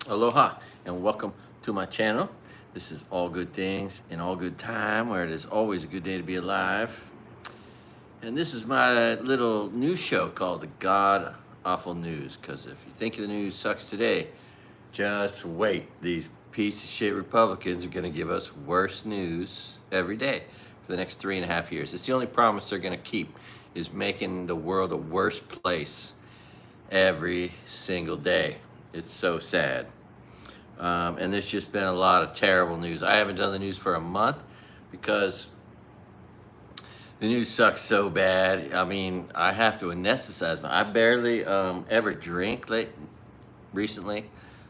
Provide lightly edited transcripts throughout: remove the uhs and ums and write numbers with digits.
Aloha and welcome to my channel. This is All Good Things in All Good Time, where it is always a good day to be alive. And this is my little news show called The God Awful News, because if you think the news sucks today, just wait. These piece of shit Republicans are going to give us worse news every day for the next 3.5 years. It's the only promise they're going to keep, is making the world a worse place every single day. It's so sad. And there's just been a lot of terrible news. I haven't done the news for a month because the news sucks so bad. I mean, I have to anesthetize I barely ever drink recently.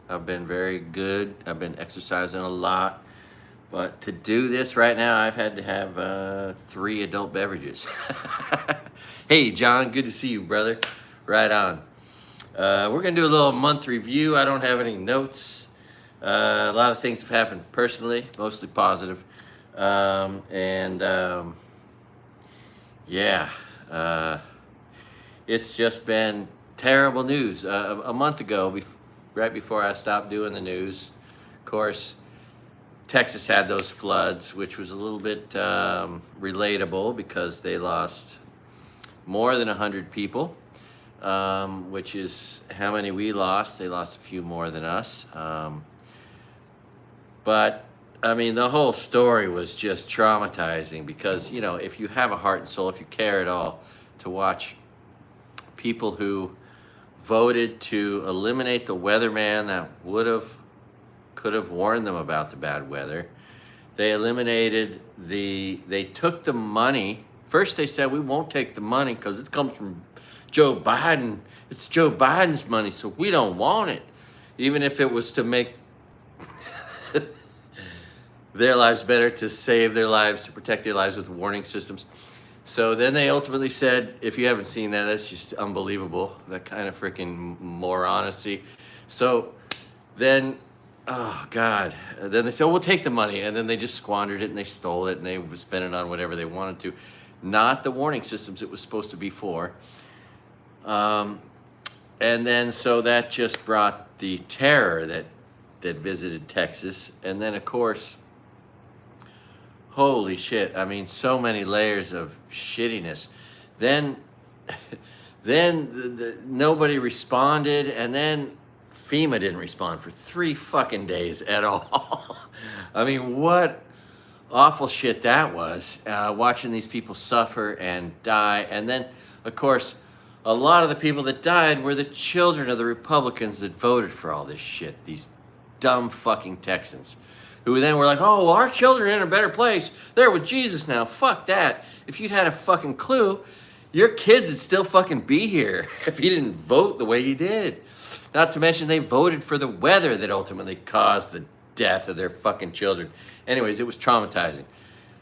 I've been very good. I've been exercising a lot. But to do this right now, I've had to have 3 adult beverages. Hey, John, good to see you, brother. Right on. We're going to do a little month review. I don't have any notes. A lot of things have happened personally, mostly positive. Yeah, it's just been terrible news. A month ago, right before I stopped doing the news, of course, Texas had those floods, which was a little bit relatable because they lost more than 100 people. Which is how many we lost. They lost a few more than us. But, I mean, the whole story was just traumatizing because, you know, if you have a heart and soul, if you care at all, to watch people who voted to eliminate the weatherman that could have warned them about the bad weather. They took the money. First they said, we won't take the money because it comes from Joe Biden. It's Joe Biden's money, so we don't want it. Even if it was to make their lives better, to save their lives, to protect their lives with warning systems. So then they ultimately said, if you haven't seen that, that's just unbelievable. That kind of freaking moron-icy. So then, oh God. Then they said, oh, we'll take the money. And then they just squandered it and they stole it and they would spend it on whatever they wanted to. Not the warning systems it was supposed to be for. And then so that just brought the terror that visited Texas. And then of course, holy shit, I mean, so many layers of shittiness. Then nobody responded, and then FEMA didn't respond for 3 fucking days at all. I mean, what awful shit that was, watching these people suffer and die. And then, of course, a lot of the people that died were the children of the Republicans that voted for all this shit, these dumb fucking Texans, who then were like, oh, well, our children are in a better place. They're with Jesus now. Fuck that. If you'd had a fucking clue, your kids would still fucking be here if you didn't vote the way you did. Not to mention they voted for the weather that ultimately caused the death of their fucking children. Anyways, it was traumatizing.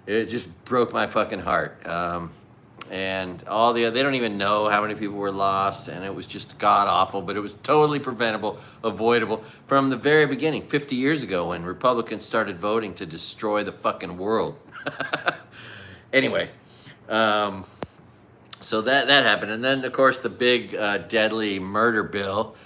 It just broke my fucking heart. And they don't even know how many people were lost, and it was just god awful, but it was totally preventable, avoidable from the very beginning, 50 years ago, when Republicans started voting to destroy the fucking world. Anyway, so that happened. And then, of course, the big deadly murder bill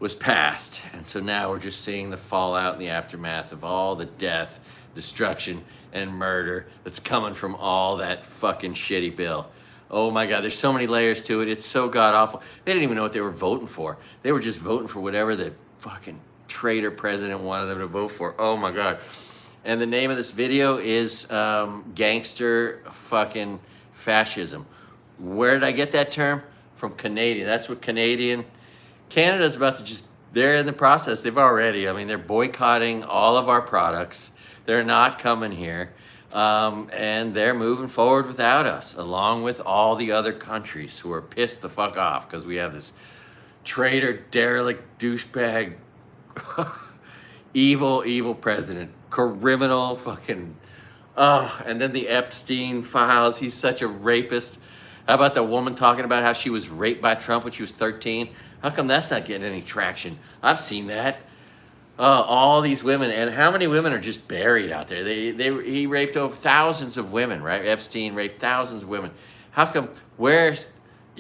was passed. And so now we're just seeing the fallout and the aftermath of all the death, destruction, and murder that's coming from all that fucking shitty bill. Oh my God, there's so many layers to it. It's so god awful. They didn't even know what they were voting for. They were just voting for whatever the fucking traitor president wanted them to vote for. Oh my God. And the name of this video is Gangster Fucking Fascism. Where did I get that term? From Canadian. That's what Canada's about to they're in the process. They're boycotting all of our products. They're not coming here. And they're moving forward without us, along with all the other countries who are pissed the fuck off because we have this traitor, derelict, douchebag, evil president, criminal fucking, and then the Epstein files. He's such a rapist. How about the woman talking about how she was raped by Trump when she was 13? How come that's not getting any traction? I've seen that. All these women, and how many women are just buried out there? He raped over thousands of women, right? Epstein raped thousands of women. How come,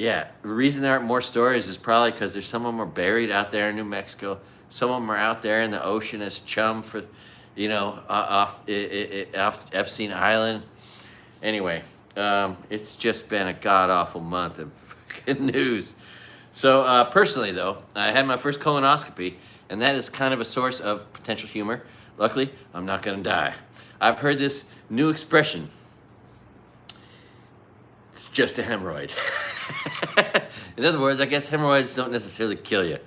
Yeah, the reason there aren't more stories is probably because there's some of them are buried out there in New Mexico. Some of them are out there in the ocean as chum for, off Epstein Island. Anyway, it's just been a god-awful month of fucking news. So personally, though, I had my first colonoscopy, and that is kind of a source of potential humor. Luckily, I'm not going to die. I've heard this new expression. It's just a hemorrhoid. In other words, I guess hemorrhoids don't necessarily kill you.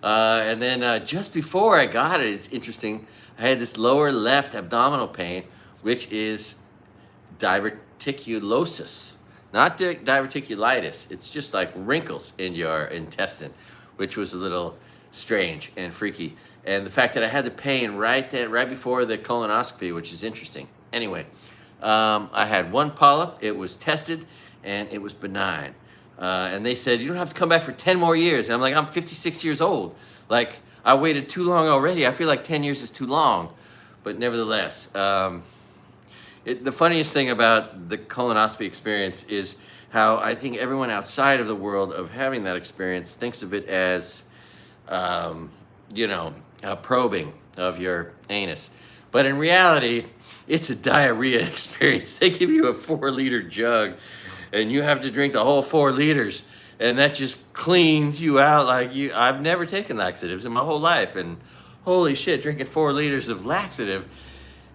And then just before I got it, it's interesting, I had this lower left abdominal pain, which is diverticulosis. Not diverticulitis. It's just like wrinkles in your intestine, which was a little strange and freaky. And the fact that I had the pain right before the colonoscopy, which is interesting. Anyway, I had one polyp. It was tested, and it was benign. And they said, you don't have to come back for 10 more years. And I'm like, I'm 56 years old. Like, I waited too long already. I feel like 10 years is too long. But nevertheless, the funniest thing about the colonoscopy experience is how I think everyone outside of the world of having that experience thinks of it as, a probing of your anus. But in reality, it's a diarrhea experience. They give you a 4-liter jug, and you have to drink the whole 4 liters, and that just cleans you out like you. I've never taken laxatives in my whole life, and holy shit, drinking 4 liters of laxative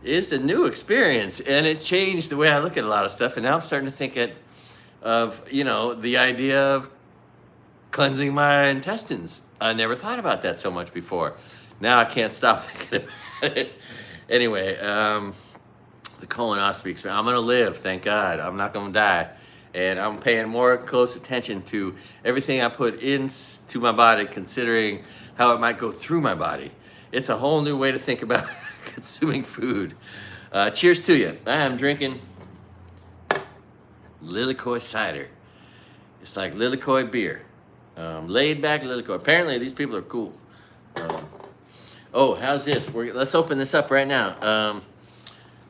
is a new experience, and it changed the way I look at a lot of stuff. And now I'm starting to think of the idea of cleansing my intestines. I never thought about that so much before. Now I can't stop thinking about it. Anyway, the colonoscopy experience. I'm gonna live, thank God. I'm not gonna die. And I'm paying more close attention to everything I put into my body, considering how it might go through my body. It's a whole new way to think about consuming food. Cheers to you. I am drinking Lilikoi cider. It's like Lilikoi beer. Laid back Lilikoi. Apparently these people are cool. How's this? Let's open this up right now.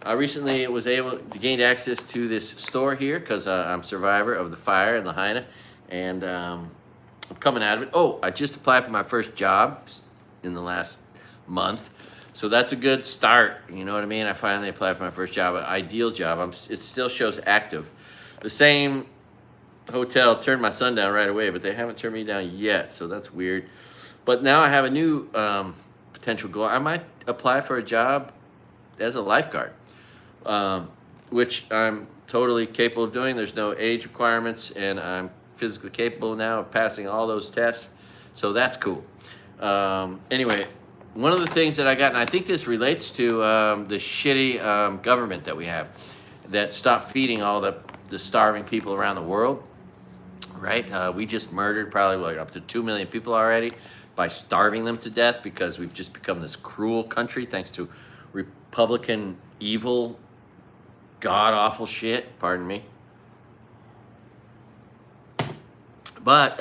I recently was able to gain access to this store here because I'm a survivor of the fire in Lahaina, and I'm coming out of it. I just applied for my first job in the last month, so that's a good start. You know what I mean? I finally applied for my first job, an ideal job. It still shows active. The same hotel turned my son down right away, but they haven't turned me down yet, so that's weird. But now I have a new potential goal. I might apply for a job as a lifeguard, which I'm totally capable of doing. There's no age requirements, and I'm physically capable now of passing all those tests, so that's cool. Anyway, one of the things that I got, and I think this relates to the shitty government that we have that stopped feeding all the starving people around the world, right? We just murdered probably up to 2 million people already by starving them to death because we've just become this cruel country thanks to Republican evil, god-awful shit, pardon me. But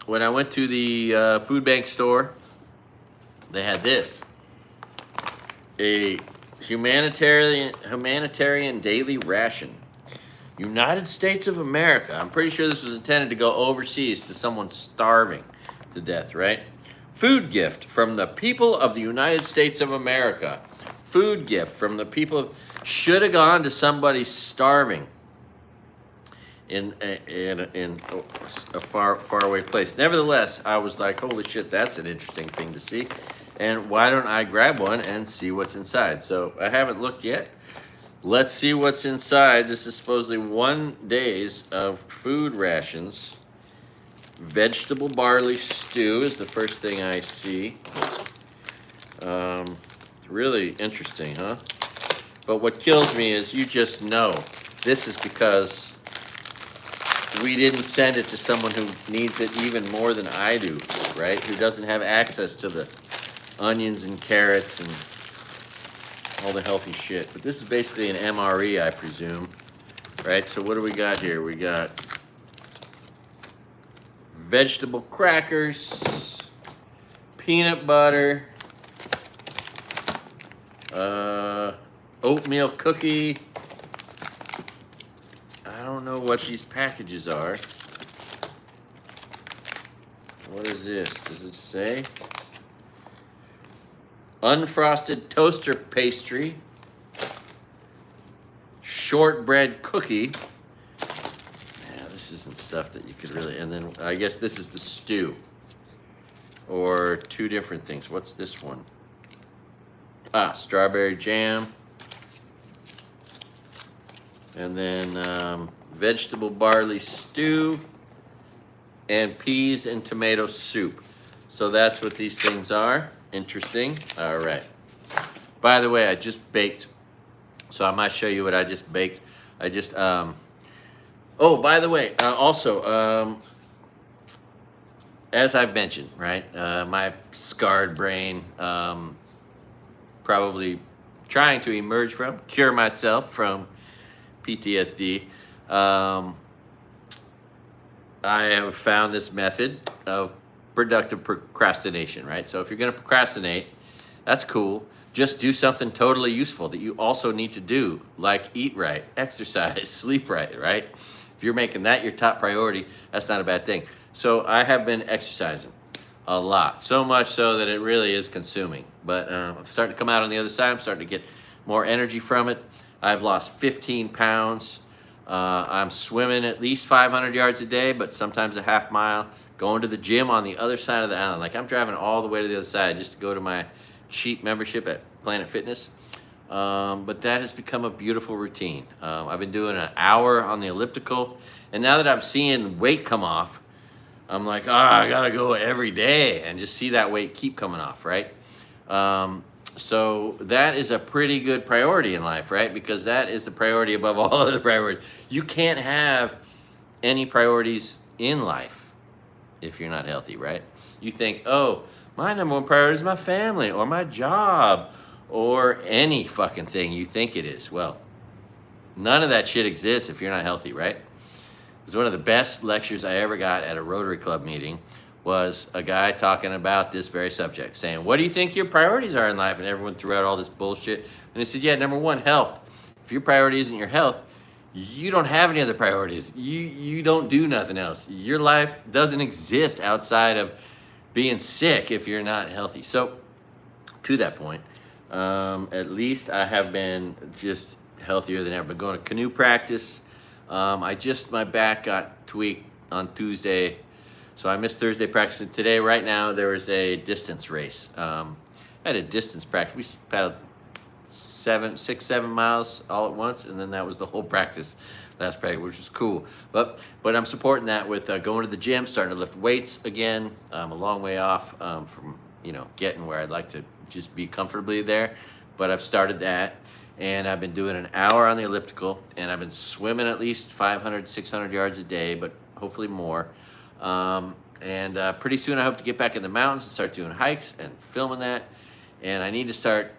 when I went to the food bank store, they had this, a humanitarian daily ration. United States of America. I'm pretty sure this was intended to go overseas to someone starving to death, right? Food gift from the people of the United States of America. Food gift from the people. Should have gone to somebody starving in a far away place. Nevertheless, I was like, holy shit, that's an interesting thing to see. And why don't I grab one and see what's inside? So I haven't looked yet. Let's see what's inside. This is supposedly 1 days of food rations. Vegetable barley stew is the first thing I see. It's really interesting, huh? But what kills me is you just know this is because we didn't send it to someone who needs it even more than I do, right? Who doesn't have access to the onions and carrots and all the healthy shit. But this is basically an MRE, I presume, right? So what do we got here? We got vegetable crackers, peanut butter, oatmeal cookie. I don't know what these packages are. What is this? Does it say? Unfrosted toaster pastry. Shortbread cookie. Yeah, this isn't stuff that you could really... And then I guess this is the stew. Or two different things. What's this one? Ah, strawberry jam. And then vegetable barley stew. And peas and tomato soup. So that's what these things are. Interesting. All right. By the way, I just baked. So I might show you what I just baked. I just... Oh, by the way, also... as I've mentioned, right, my scarred brain, probably trying to emerge from, cure myself from PTSD. I have found this method of productive procrastination, right? So if you're gonna procrastinate, that's cool. Just do something totally useful that you also need to do, like eat right, exercise, sleep right, right? If you're making that your top priority, that's not a bad thing. So I have been exercising a lot, so much so that it really is consuming. But I'm starting to come out on the other side. I'm starting to get more energy from it. I've lost 15 pounds. I'm swimming at least 500 yards a day, but sometimes a half mile. Going to the gym on the other side of the island. Like I'm driving all the way to the other side just to go to my cheap membership at Planet Fitness. But that has become a beautiful routine. I've been doing an hour on the elliptical. And now that I'm seeing weight come off, I'm like, I gotta go every day and just see that weight keep coming off, right? So that is a pretty good priority in life, right? Because that is the priority above all other priorities. You can't have any priorities in life if you're not healthy, right? You think, oh, my number one priority is my family or my job or any fucking thing you think it is. Well, none of that shit exists if you're not healthy, right? It was one of the best lectures I ever got at a Rotary Club meeting. Was a guy talking about this very subject, saying, what do you think your priorities are in life? And everyone threw out all this bullshit. And he said, yeah, number one, health. If your priority isn't your health, you don't have any other priorities. You don't do nothing else. Your life doesn't exist outside of being sick if you're not healthy. So to that point, at least I have been just healthier than ever. But going to canoe practice, my back got tweaked on Tuesday. So I missed Thursday practice, and today, right now, there was a distance race. I had a distance practice. We paddled 6, 7 miles all at once, and then that was the whole practice, last practice, which was cool. But I'm supporting that with going to the gym, starting to lift weights again. I'm a long way off from getting where I'd like to just be comfortably there, but I've started that, and I've been doing an hour on the elliptical, and I've been swimming at least 500, 600 yards a day, but hopefully more. Pretty soon I hope to get back in the mountains and start doing hikes and filming that. And I need to start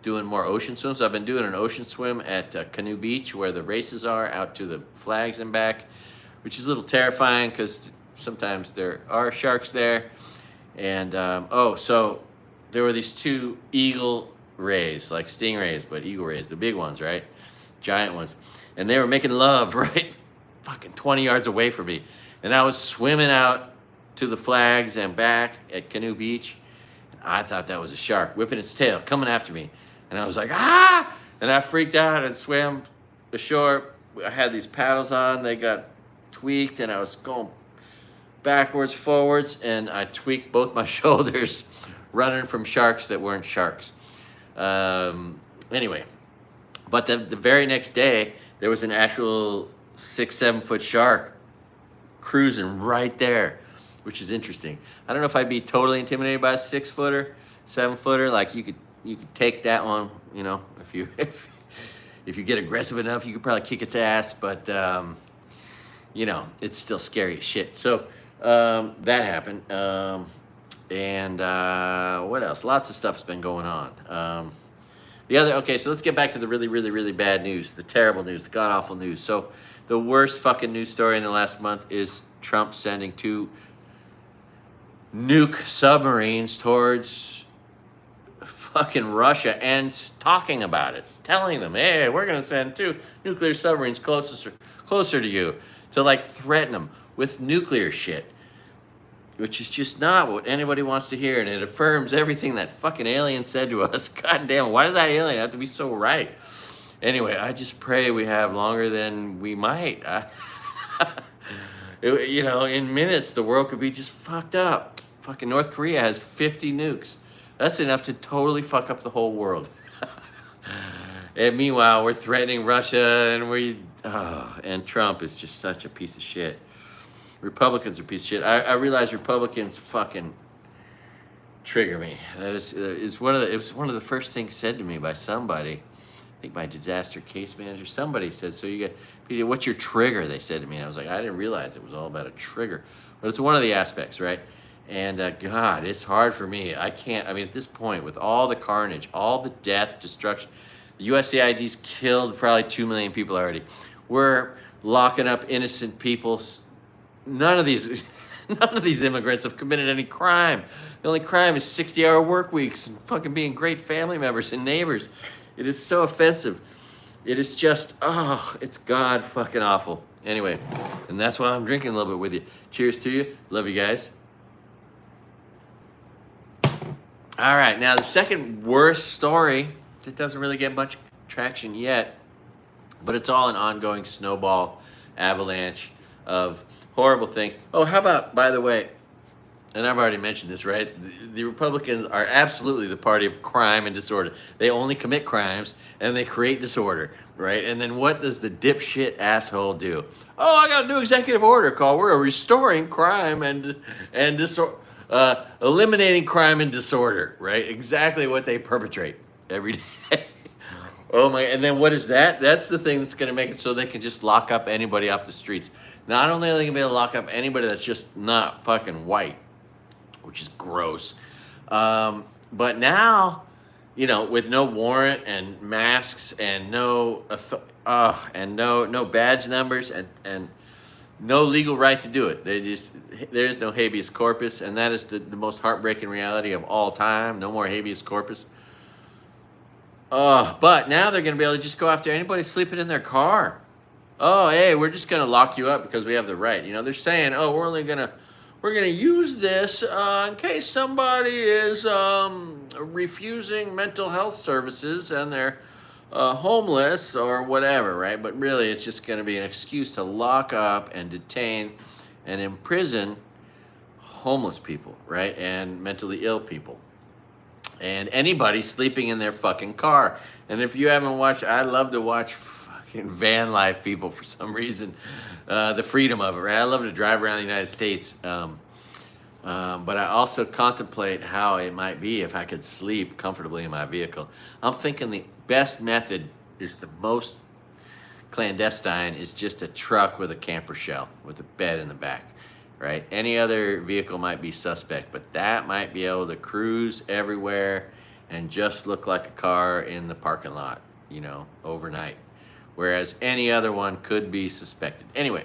doing more ocean swims. I've been doing an ocean swim at Canoe Beach where the races are, out to the flags and back, which is a little terrifying because sometimes there are sharks there. And, so there were these two eagle rays, like stingrays, but eagle rays, the big ones, right? Giant ones. And they were making love right fucking 20 yards away from me. And I was swimming out to the flags and back at Canoe Beach. And I thought that was a shark whipping its tail, coming after me. And I was like, ah! And I freaked out and swam ashore. I had these paddles on. They got tweaked, and I was going backwards, forwards, and I tweaked both my shoulders running from sharks that weren't sharks. Anyway, but the very next day, there was an actual 6, 7 foot shark cruising right there, which is interesting. I don't know if I'd be totally intimidated by a 6 footer, 7 footer. Like you could take that one, if you get aggressive enough, you could probably kick its ass. But it's still scary as shit. So that happened. What else? Lots of stuff's been going on. So let's get back to the really, really, really bad news, the terrible news, the god-awful news. So the worst fucking news story in the last month is Trump sending 2 nuke submarines towards fucking Russia and talking about it, telling them, hey, we're going to send 2 nuclear submarines closer to you, to like threaten them with nuclear shit. which is just not what anybody wants to hear, and it affirms everything that fucking alien said to us. God damn, why does that alien have to be so right? Anyway, I just pray we have longer than we might. You know, in minutes, the world could be just fucked up. Fucking North Korea has 50 nukes. That's enough to totally fuck up the whole world. And meanwhile, we're threatening Russia, and Trump is just such a piece of shit. Republicans are a piece of shit. I realize Republicans fucking trigger me. That is, it was one of the first things said to me by somebody. I think my disaster case manager. Somebody said, "So you got, Peter, what's your trigger?" They said to me, and I was like, I didn't realize it was all about a trigger, but it's one of the aspects, right? And God, it's hard for me. I can't. I mean, at this point, with all the carnage, all the death, destruction, the USAID's killed probably 2 million people already. We're locking up innocent people. None of these immigrants have committed any crime. The only crime is 60-hour work weeks and fucking being great family members and neighbors. It is so offensive. It is just, it's God fucking awful. Anyway, and that's why I'm drinking a little bit with you. Cheers to you. Love you guys. All right, now the second worst story that doesn't really get much traction yet, but it's all an ongoing snowball avalanche of horrible things. Oh, how about, by the way, and I've already mentioned this, right? The Republicans are absolutely the party of crime and disorder. They only commit crimes and they create disorder, right? And then what does the dipshit asshole do? Oh, I got a new executive order called we're restoring crime and disorder, eliminating crime and disorder, right? Exactly what they perpetrate every day. Oh my, and then what is that? That's the thing that's gonna make it so they can just lock up anybody off the streets. Not only are they gonna be able to lock up anybody that's just not fucking white, which is gross, but now, you know, with no warrant and masks and no badge numbers and no legal right to do it. There's no habeas corpus, and that is the most heartbreaking reality of all time. No more habeas corpus. But now they're going to be able to just go after anybody sleeping in their car. Oh, hey, we're just going to lock you up because we have the right. You know, they're saying, oh, we're going to use this in case somebody is refusing mental health services and they're homeless or whatever, right? But really, it's just going to be an excuse to lock up and detain and imprison homeless people, right? And mentally ill people. And anybody sleeping in their fucking car. And if you haven't watched, I love to watch fucking van life people for some reason. The freedom of it, right? I love to drive around the United States. But I also contemplate how it might be if I could sleep comfortably in my vehicle. I'm thinking the best method is the most clandestine is just a truck with a camper shell with a bed in the back. Right? Any other vehicle might be suspect, but that might be able to cruise everywhere and just look like a car in the parking lot, you know, overnight. Whereas any other one could be suspected. Anyway,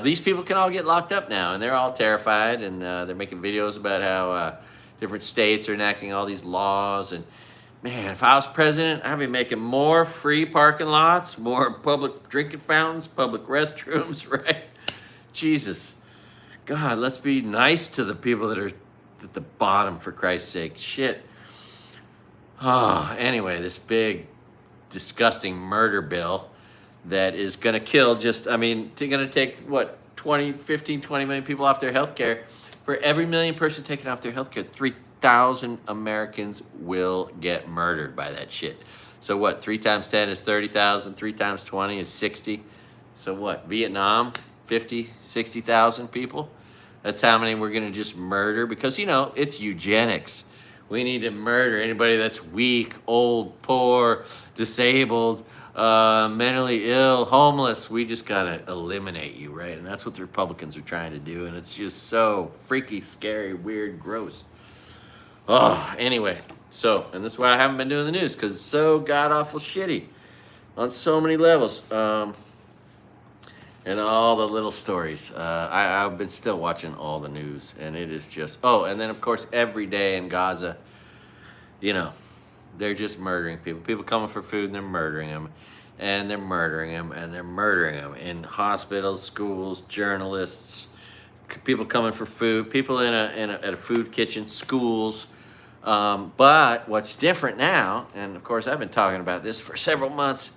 these people can all get locked up now, and they're all terrified, and they're making videos about how different states are enacting all these laws. And man, if I was president, I'd be making more free parking lots, more public drinking fountains, public restrooms, right? Jesus. God, let's be nice to the people that are at the bottom, for Christ's sake. Shit. Anyway, this big, disgusting murder bill that is going to kill just, I mean, going to take, what, 20 million people off their health care. For every million person taken off their health care, 3,000 Americans will get murdered by that shit. So what, 3 times 10 is 30,000, 3 times 20 is 60. So what, Vietnam, 50, 60,000 people? That's how many we're gonna just murder, because, you know, it's eugenics. We need to murder anybody that's weak, old, poor, disabled, mentally ill, homeless. We just gotta eliminate you, right? And that's what the Republicans are trying to do, and it's just so freaky, scary, weird, gross. Anyway, so, and that's why I haven't been doing the news, because it's so god-awful shitty on so many levels. And all the little stories. I've been still watching all the news, and it is just, and then of course every day in Gaza, you know, they're just murdering people. People coming for food and they're murdering them, and they're murdering them, and they're murdering them in hospitals, schools, journalists, people coming for food, people at a food kitchen, schools. But what's different now, and of course I've been talking about this for several months,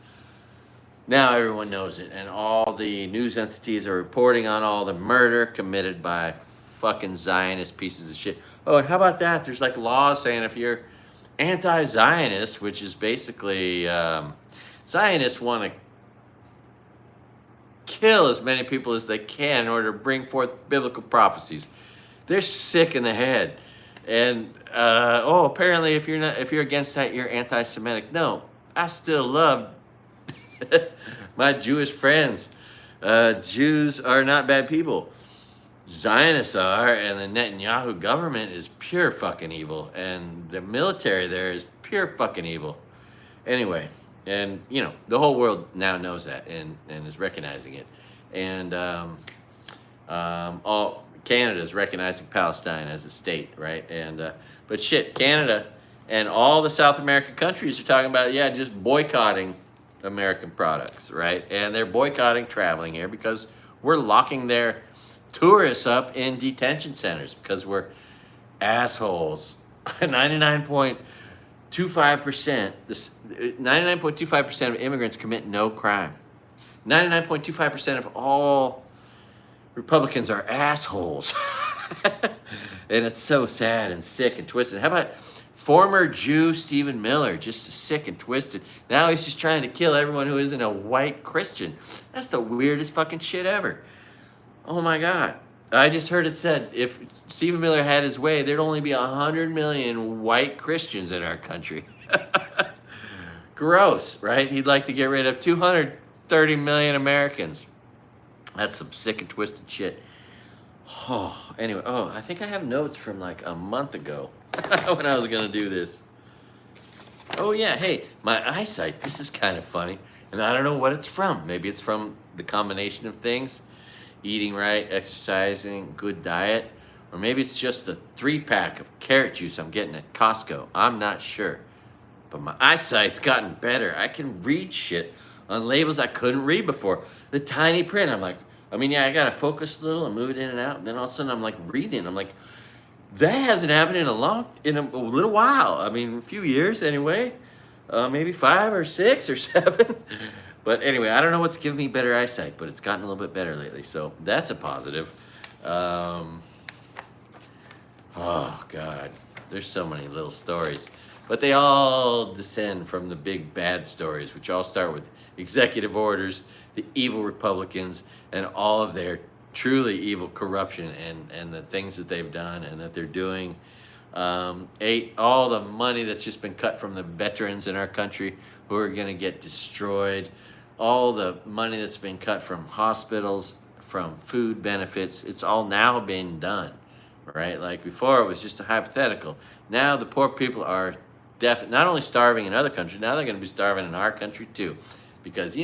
now everyone knows it, and all the news entities are reporting on all the murder committed by fucking Zionist pieces of shit. Oh, and how about that? There's like laws saying if you're anti-Zionist, which is basically Zionists want to kill as many people as they can in order to bring forth biblical prophecies. They're sick in the head, and apparently if you're against that, you're anti-Semitic. No, I still love my Jewish friends. Jews are not bad people. Zionists are, and the Netanyahu government is pure fucking evil, and the military there is pure fucking evil. Anyway, and you know the whole world now knows that and is recognizing it, and all Canada is recognizing Palestine as a state, right? And but shit, Canada and all the South American countries are talking about just boycotting American products, right? And they're boycotting traveling here because we're locking their tourists up in detention centers because we're assholes. 99.25% of immigrants commit no crime. 99.25% of all Republicans are assholes. And it's so sad and sick and twisted. How about former Jew Stephen Miller, just sick and twisted. Now he's just trying to kill everyone who isn't a white Christian. That's the weirdest fucking shit ever. Oh my God. I just heard it said if Stephen Miller had his way, there'd only be 100 million white Christians in our country. Gross, right? He'd like to get rid of 230 million Americans. That's some sick and twisted shit. Oh, anyway. Oh, I think I have notes from like a month ago when I was going to do this. Oh, yeah. Hey, my eyesight. This is kind of funny. And I don't know what it's from. Maybe it's from the combination of things. Eating right, exercising, good diet. Or maybe it's just a 3-pack of carrot juice I'm getting at Costco. I'm not sure. But my eyesight's gotten better. I can read shit on labels I couldn't read before. The tiny print, I'm like, I got to focus a little and move it in and out. And then all of a sudden I'm like reading. I'm like, that hasn't happened in a little while. A few years anyway. Maybe 5 or 6 or 7. But anyway, I don't know what's giving me better eyesight, but it's gotten a little bit better lately. So that's a positive. Oh, God. There's so many little stories. But they all descend from the big bad stories, which all start with executive orders, the evil Republicans, and all of their truly evil corruption and the things that they've done and that they're doing. All the money that's just been cut from the veterans in our country who are going to get destroyed. All the money that's been cut from hospitals, from food benefits, it's all now been done, right? Like before it was just a hypothetical. Now the poor people are not only starving in other countries, now they're going to be starving in our country too. Because,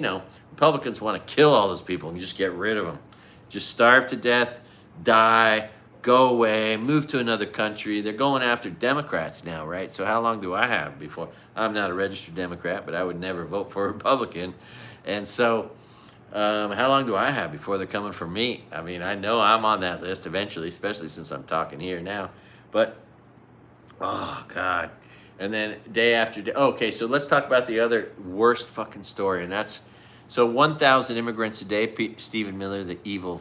Republicans want to kill all those people and just get rid of them. Just starve to death, die, go away, move to another country. They're going after Democrats now, right? So how long do I have before? I'm not a registered Democrat, but I would never vote for a Republican. And so how long do I have before they're coming for me? I know I'm on that list eventually, especially since I'm talking here now. But, oh, God. And then day after day. Okay, so let's talk about the other worst fucking story. And that's, 1,000 immigrants a day, Stephen Miller, the evil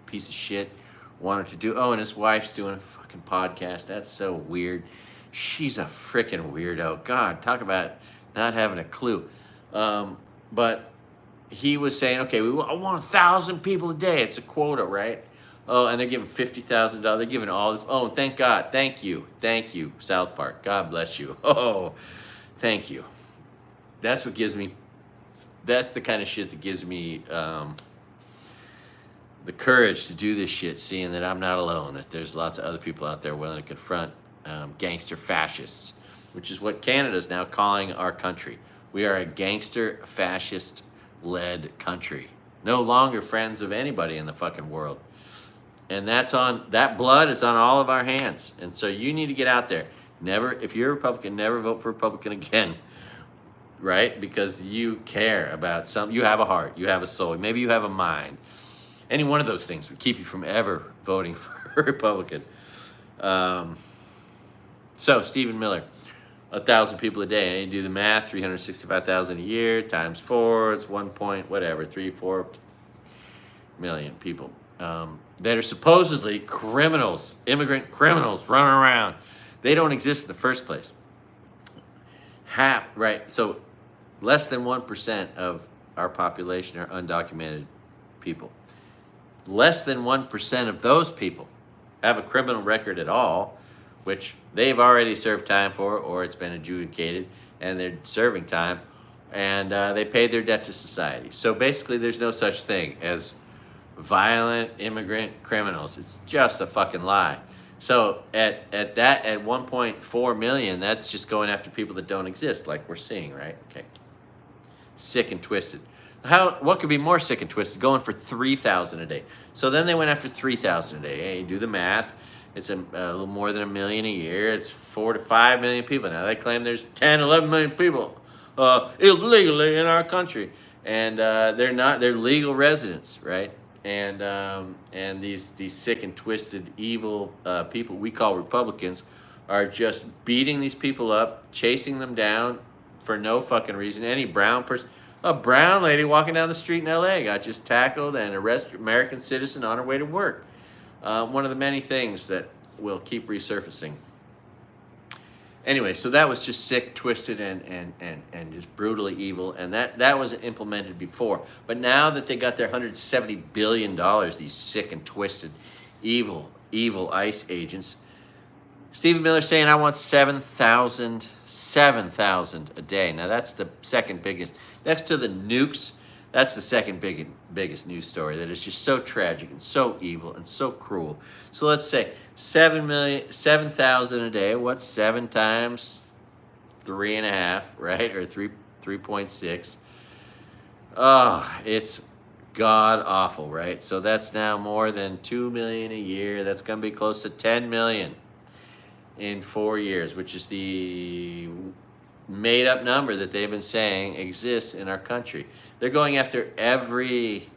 piece of shit, wanted to do. Oh, and his wife's doing a fucking podcast. That's so weird. She's a freaking weirdo. God, talk about not having a clue. But he was saying, okay, I want 1,000 people a day. It's a quota, right? Oh, and they're giving $50,000. They're giving all this. Oh, thank God. Thank you, South Park. God bless you. Oh, thank you. That's what gives me. That's the kind of shit that gives me the courage to do this shit, seeing that I'm not alone, that there's lots of other people out there willing to confront gangster fascists, which is what Canada is now calling our country. We are a gangster fascist-led country. No longer friends of anybody in the fucking world. And that blood is on all of our hands. And so you need to get out there. If you're a Republican, never vote for a Republican again. Right? Because you care about you have a heart, you have a soul, maybe you have a mind. Any one of those things would keep you from ever voting for a Republican. So Stephen Miller, 1,000 people a day. And you do the math, 365,000 a year times 4. It's 1 point whatever, 3-4 million people that are supposedly criminals, immigrant criminals running around. They don't exist in the first place. Right? So less than 1% of our population are undocumented people. Less than 1% of those people have a criminal record at all, which they've already served time for, or it's been adjudicated, and they're serving time, and they paid their debt to society. So basically, there's no such thing as violent immigrant criminals. It's just a fucking lie. So at 1.4 million, that's just going after people that don't exist, like we're seeing, right? Okay. Sick and twisted. What could be more sick and twisted? Going for 3,000 a day. So then they went after 3,000 a day. Hey, you do the math. It's a little more than 1 million a year. It's 4 to 5 million people. Now they claim there's 10, 11 million people illegally in our country, and they're not. They're legal residents, right? And these sick and twisted, evil people we call Republicans are just beating these people up, chasing them down for no fucking reason. Any brown person, a brown lady walking down the street in L.A. got just tackled and arrested, American citizen on her way to work. One of the many things that will keep resurfacing. Anyway, so that was just sick, twisted, and just brutally evil, and that was implemented before. But now that they got their $170 billion, these sick and twisted, evil ICE agents, Stephen Miller's saying, I want 7,000 a day. Now that's the second biggest, next to the nukes. That's the second biggest news story that is just so tragic and so evil and so cruel. So let's say 7,000 a day. What's 7 times 3.5, right? Or 3.6. Oh, it's god awful, right? So that's now more than 2 million a year. That's going to be close to 10 million in 4 years, which is the made up number that they've been saying exists in our country. They're going after every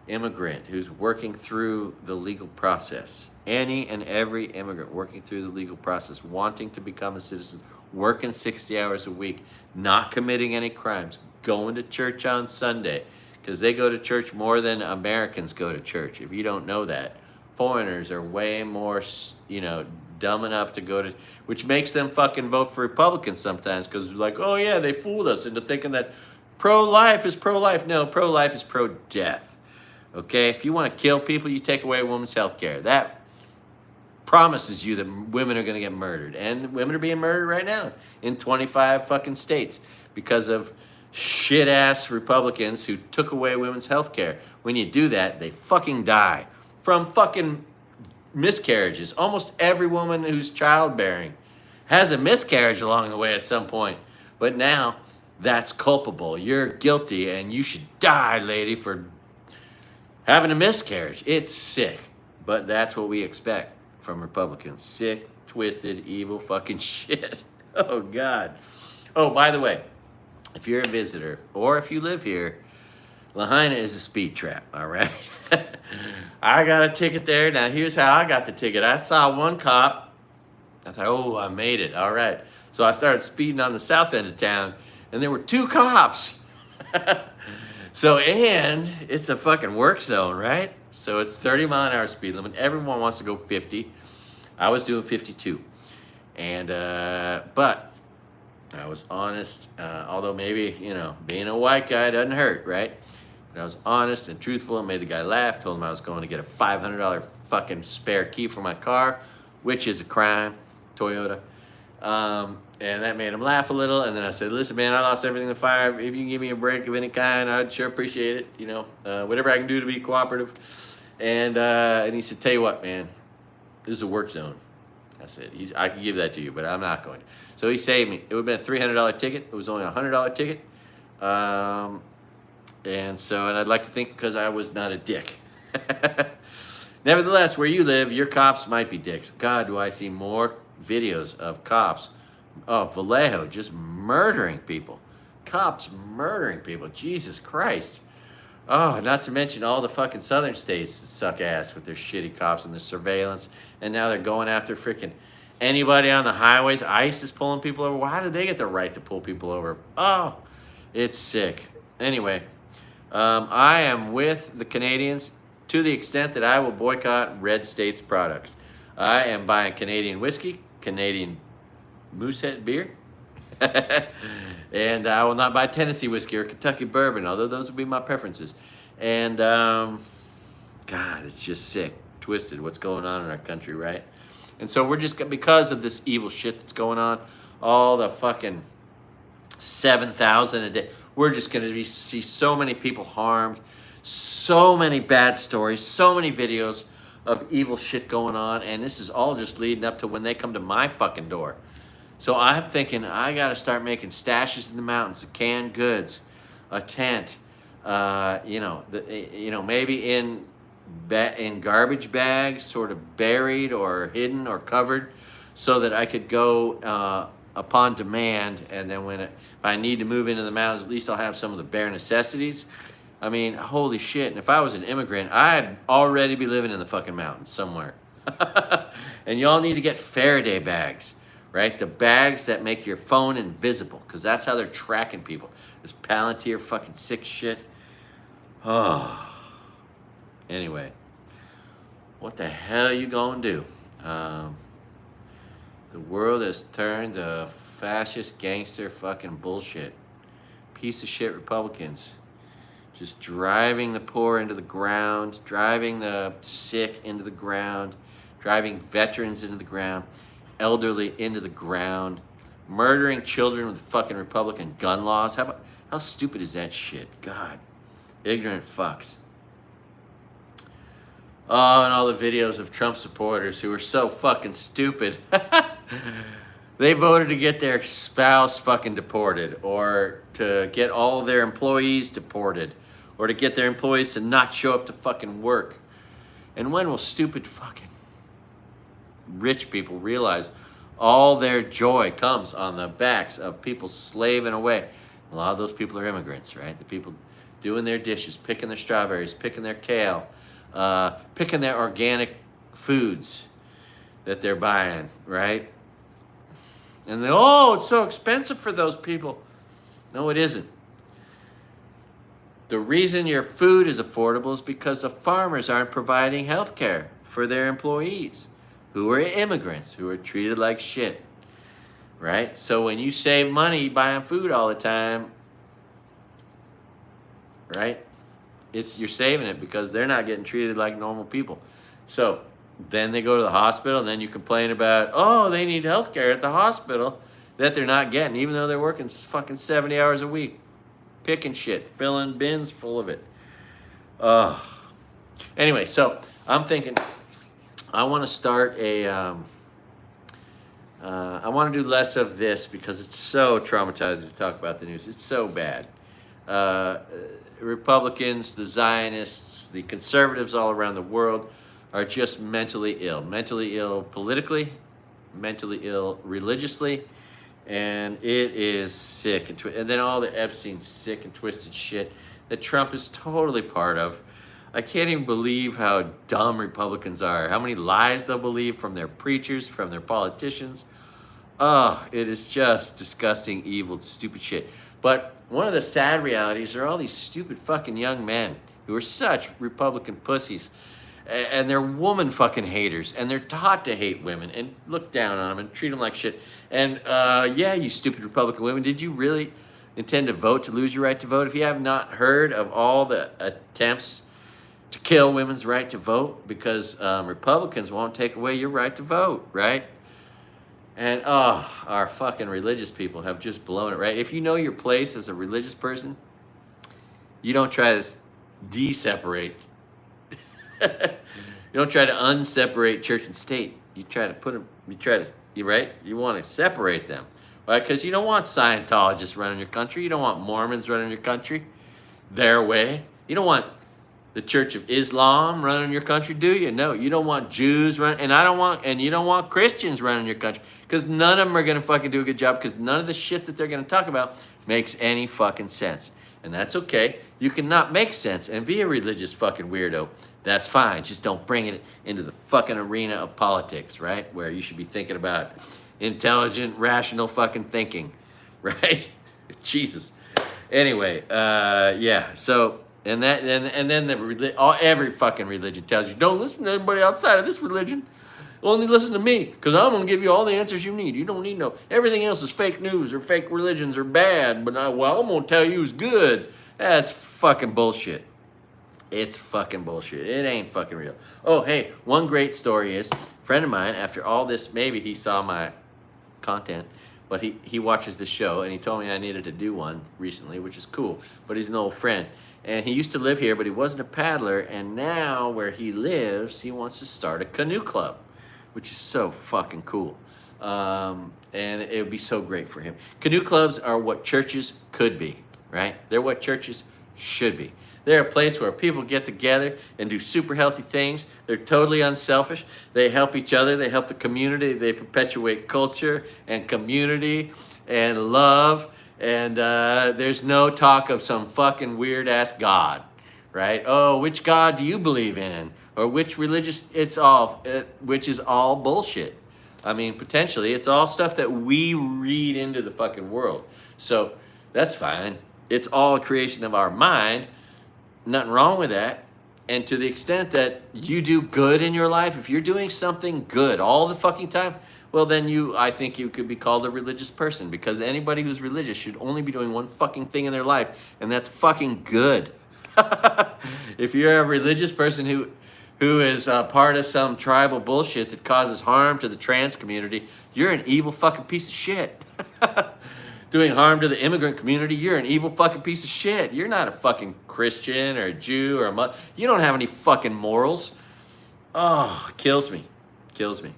immigrant who's working through the legal process. Any and every immigrant working through the legal process, wanting to become a citizen, working 60 hours a week, not committing any crimes, going to church on Sunday, because they go to church more than Americans go to church. If you don't know that, foreigners are way more, dumb enough to go to, which makes them fucking vote for Republicans sometimes, because they're like, oh yeah, they fooled us into thinking that pro-life is pro-life. No, pro-life is pro-death. Okay, if you want to kill people, you take away a woman's health care. That promises you that women are going to get murdered, and women are being murdered right now in 25 fucking states because of shit-ass Republicans who took away women's health care. When you do that, they fucking die from fucking miscarriages. Almost every woman who's childbearing has a miscarriage along the way at some point. But now that's culpable. You're guilty and you should die, lady, for having a miscarriage. It's sick. But that's what we expect from Republicans. Sick, twisted, evil fucking shit. Oh, God. Oh, by the way, if you're a visitor or if you live here, Lahaina is a speed trap, all right? I got a ticket there. Now, here's how I got the ticket. I saw one cop. I thought, oh, I made it. All right. So I started speeding on the south end of town, and there were 2 cops. So, and it's a fucking work zone, right? So it's 30-mile-an-hour speed limit. Everyone wants to go 50. I was doing 52. And, but I was honest, although maybe, being a white guy doesn't hurt, right? But I was honest and truthful and made the guy laugh, told him I was going to get a $500 fucking spare key for my car, which is a crime, Toyota. And that made him laugh a little. And then I said, listen, man, I lost everything in the fire. If you can give me a break of any kind, I'd sure appreciate it. Whatever I can do to be cooperative. And he said, tell you what, man, this is a work zone. I said, I can give that to you, but I'm not going to. So he saved me. It would have been a $300 ticket. It was only a $100 ticket. And I'd like to think because I was not a dick. Nevertheless, where you live, your cops might be dicks. God, do I see more videos of cops. Oh, Vallejo just murdering people. Cops murdering people. Jesus Christ. Oh, not to mention all the fucking southern states that suck ass with their shitty cops and their surveillance. And now they're going after freaking anybody on the highways. ICE is pulling people over. Why do they get the right to pull people over? Oh, it's sick. Anyway, I am with the Canadians to the extent that I will boycott red states products. I am buying Canadian whiskey, Canadian Moosehead beer, and I will not buy Tennessee whiskey or Kentucky bourbon, although those would be my preferences. And God, it's just sick, twisted what's going on in our country, right? And so we're just, because of this evil shit that's going on, all the fucking 7,000 a day, we're just going to see so many people harmed, so many bad stories, so many videos of evil shit going on, and this is all just leading up to when they come to my fucking door. So I'm thinking I got to start making stashes in the mountains of canned goods, a tent, maybe in garbage bags, sort of buried or hidden or covered, so that I could go upon demand, and then if I need to move into the mountains, at least I'll have some of the bare necessities. I mean, holy shit. And if I was an immigrant, I'd already be living in the fucking mountains somewhere. And y'all need to get Faraday bags, right? The bags that make your phone invisible, because that's how they're tracking people. This Palantir fucking sick shit. Oh. Anyway, what the hell are you gonna do? The world has turned to fascist gangster fucking bullshit. Piece of shit Republicans. Just driving the poor into the ground, driving the sick into the ground, driving veterans into the ground, elderly into the ground, murdering children with fucking Republican gun laws. How stupid is that shit? God. Ignorant fucks. Oh, and all the videos of Trump supporters who are so fucking stupid. They voted to get their spouse fucking deported, or to get all their employees deported, or to get their employees to not show up to fucking work. And when will stupid fucking rich people realize all their joy comes on the backs of people slaving away? A lot of those people are immigrants, right? The people doing their dishes, picking their strawberries, picking their kale, picking their organic foods that they're buying, right? And it's so expensive for those people. No, it isn't. The reason your food is affordable is because the farmers aren't providing health care for their employees, who are immigrants, who are treated like shit, right? So when you save money buying food all the time, right, you're saving it because they're not getting treated like normal people. So then they go to the hospital, and then you complain about, they need health care at the hospital that they're not getting, even though they're working fucking 70 hours a week, picking shit, filling bins full of it. Anyway, so I'm thinking I want to start I want to do less of this because it's so traumatizing to talk about the news. It's so bad. Republicans, the Zionists, the conservatives all around the world are just mentally ill politically, mentally ill religiously, and it is sick. And then all the Epstein sick and twisted shit that Trump is totally part of. I can't even believe how dumb Republicans are, how many lies they'll believe from their preachers, from their politicians. It is just disgusting, evil, stupid shit. But one of the sad realities are all these stupid fucking young men who are such Republican pussies, and they're woman fucking haters, and they're taught to hate women and look down on them and treat them like shit. And you stupid Republican women, did you really intend to vote to lose your right to vote? If you have not heard of all the attempts to kill women's right to vote, because Republicans won't take away your right to vote, right? And our fucking religious people have just blown it, right? If you know your place as a religious person, you don't try to de-separate. You don't try to unseparate church and state. You try to put them, you want to separate them. Right? Because you don't want Scientologists running your country. You don't want Mormons running your country their way. You don't want the Church of Islam running your country, do you? No, you don't want Jews running, and you don't want Christians running your country, because none of them are going to fucking do a good job, because none of the shit that they're going to talk about makes any fucking sense. And that's okay. You can not make sense and be a religious fucking weirdo. That's fine. Just don't bring it into the fucking arena of politics, right? Where you should be thinking about intelligent, rational fucking thinking, right? Jesus. Anyway, yeah. So, and then every fucking religion tells you, don't listen to anybody outside of this religion. Only listen to me, because I'm going to give you all the answers you need. You don't need no, everything else is fake news or fake religions or bad, but I'm going to tell you it's good. That's fucking bullshit. It's fucking bullshit. It ain't fucking real. Oh, hey, one great story is, a friend of mine, after all this, maybe he saw my content, but he watches the show, and he told me I needed to do one recently, which is cool, but he's an old friend. And he used to live here, but he wasn't a paddler, and now where he lives, he wants to start a canoe club, which is so fucking cool. And it would be so great for him. Canoe clubs are what churches could be, right? They're what churches should be. They're a place where people get together and do super healthy things. They're totally unselfish. They help each other. They help the community. They perpetuate culture and community and love. And there's no talk of some fucking weird-ass God, right? Oh, which God do you believe in? Or which religious, which is all bullshit. I mean, potentially, it's all stuff that we read into the fucking world. So that's fine. It's all a creation of our mind. Nothing wrong with that. And to the extent that you do good in your life, if you're doing something good all the fucking time, well, then I think you could be called a religious person, because anybody who's religious should only be doing one fucking thing in their life, and that's fucking good. If you're a religious person who is part of some tribal bullshit that causes harm to the trans community, you're an evil fucking piece of shit. Doing harm to the immigrant community, you're an evil fucking piece of shit. You're not a fucking Christian or a Jew or a Muslim. You don't have any fucking morals. Oh, kills me. Kills me.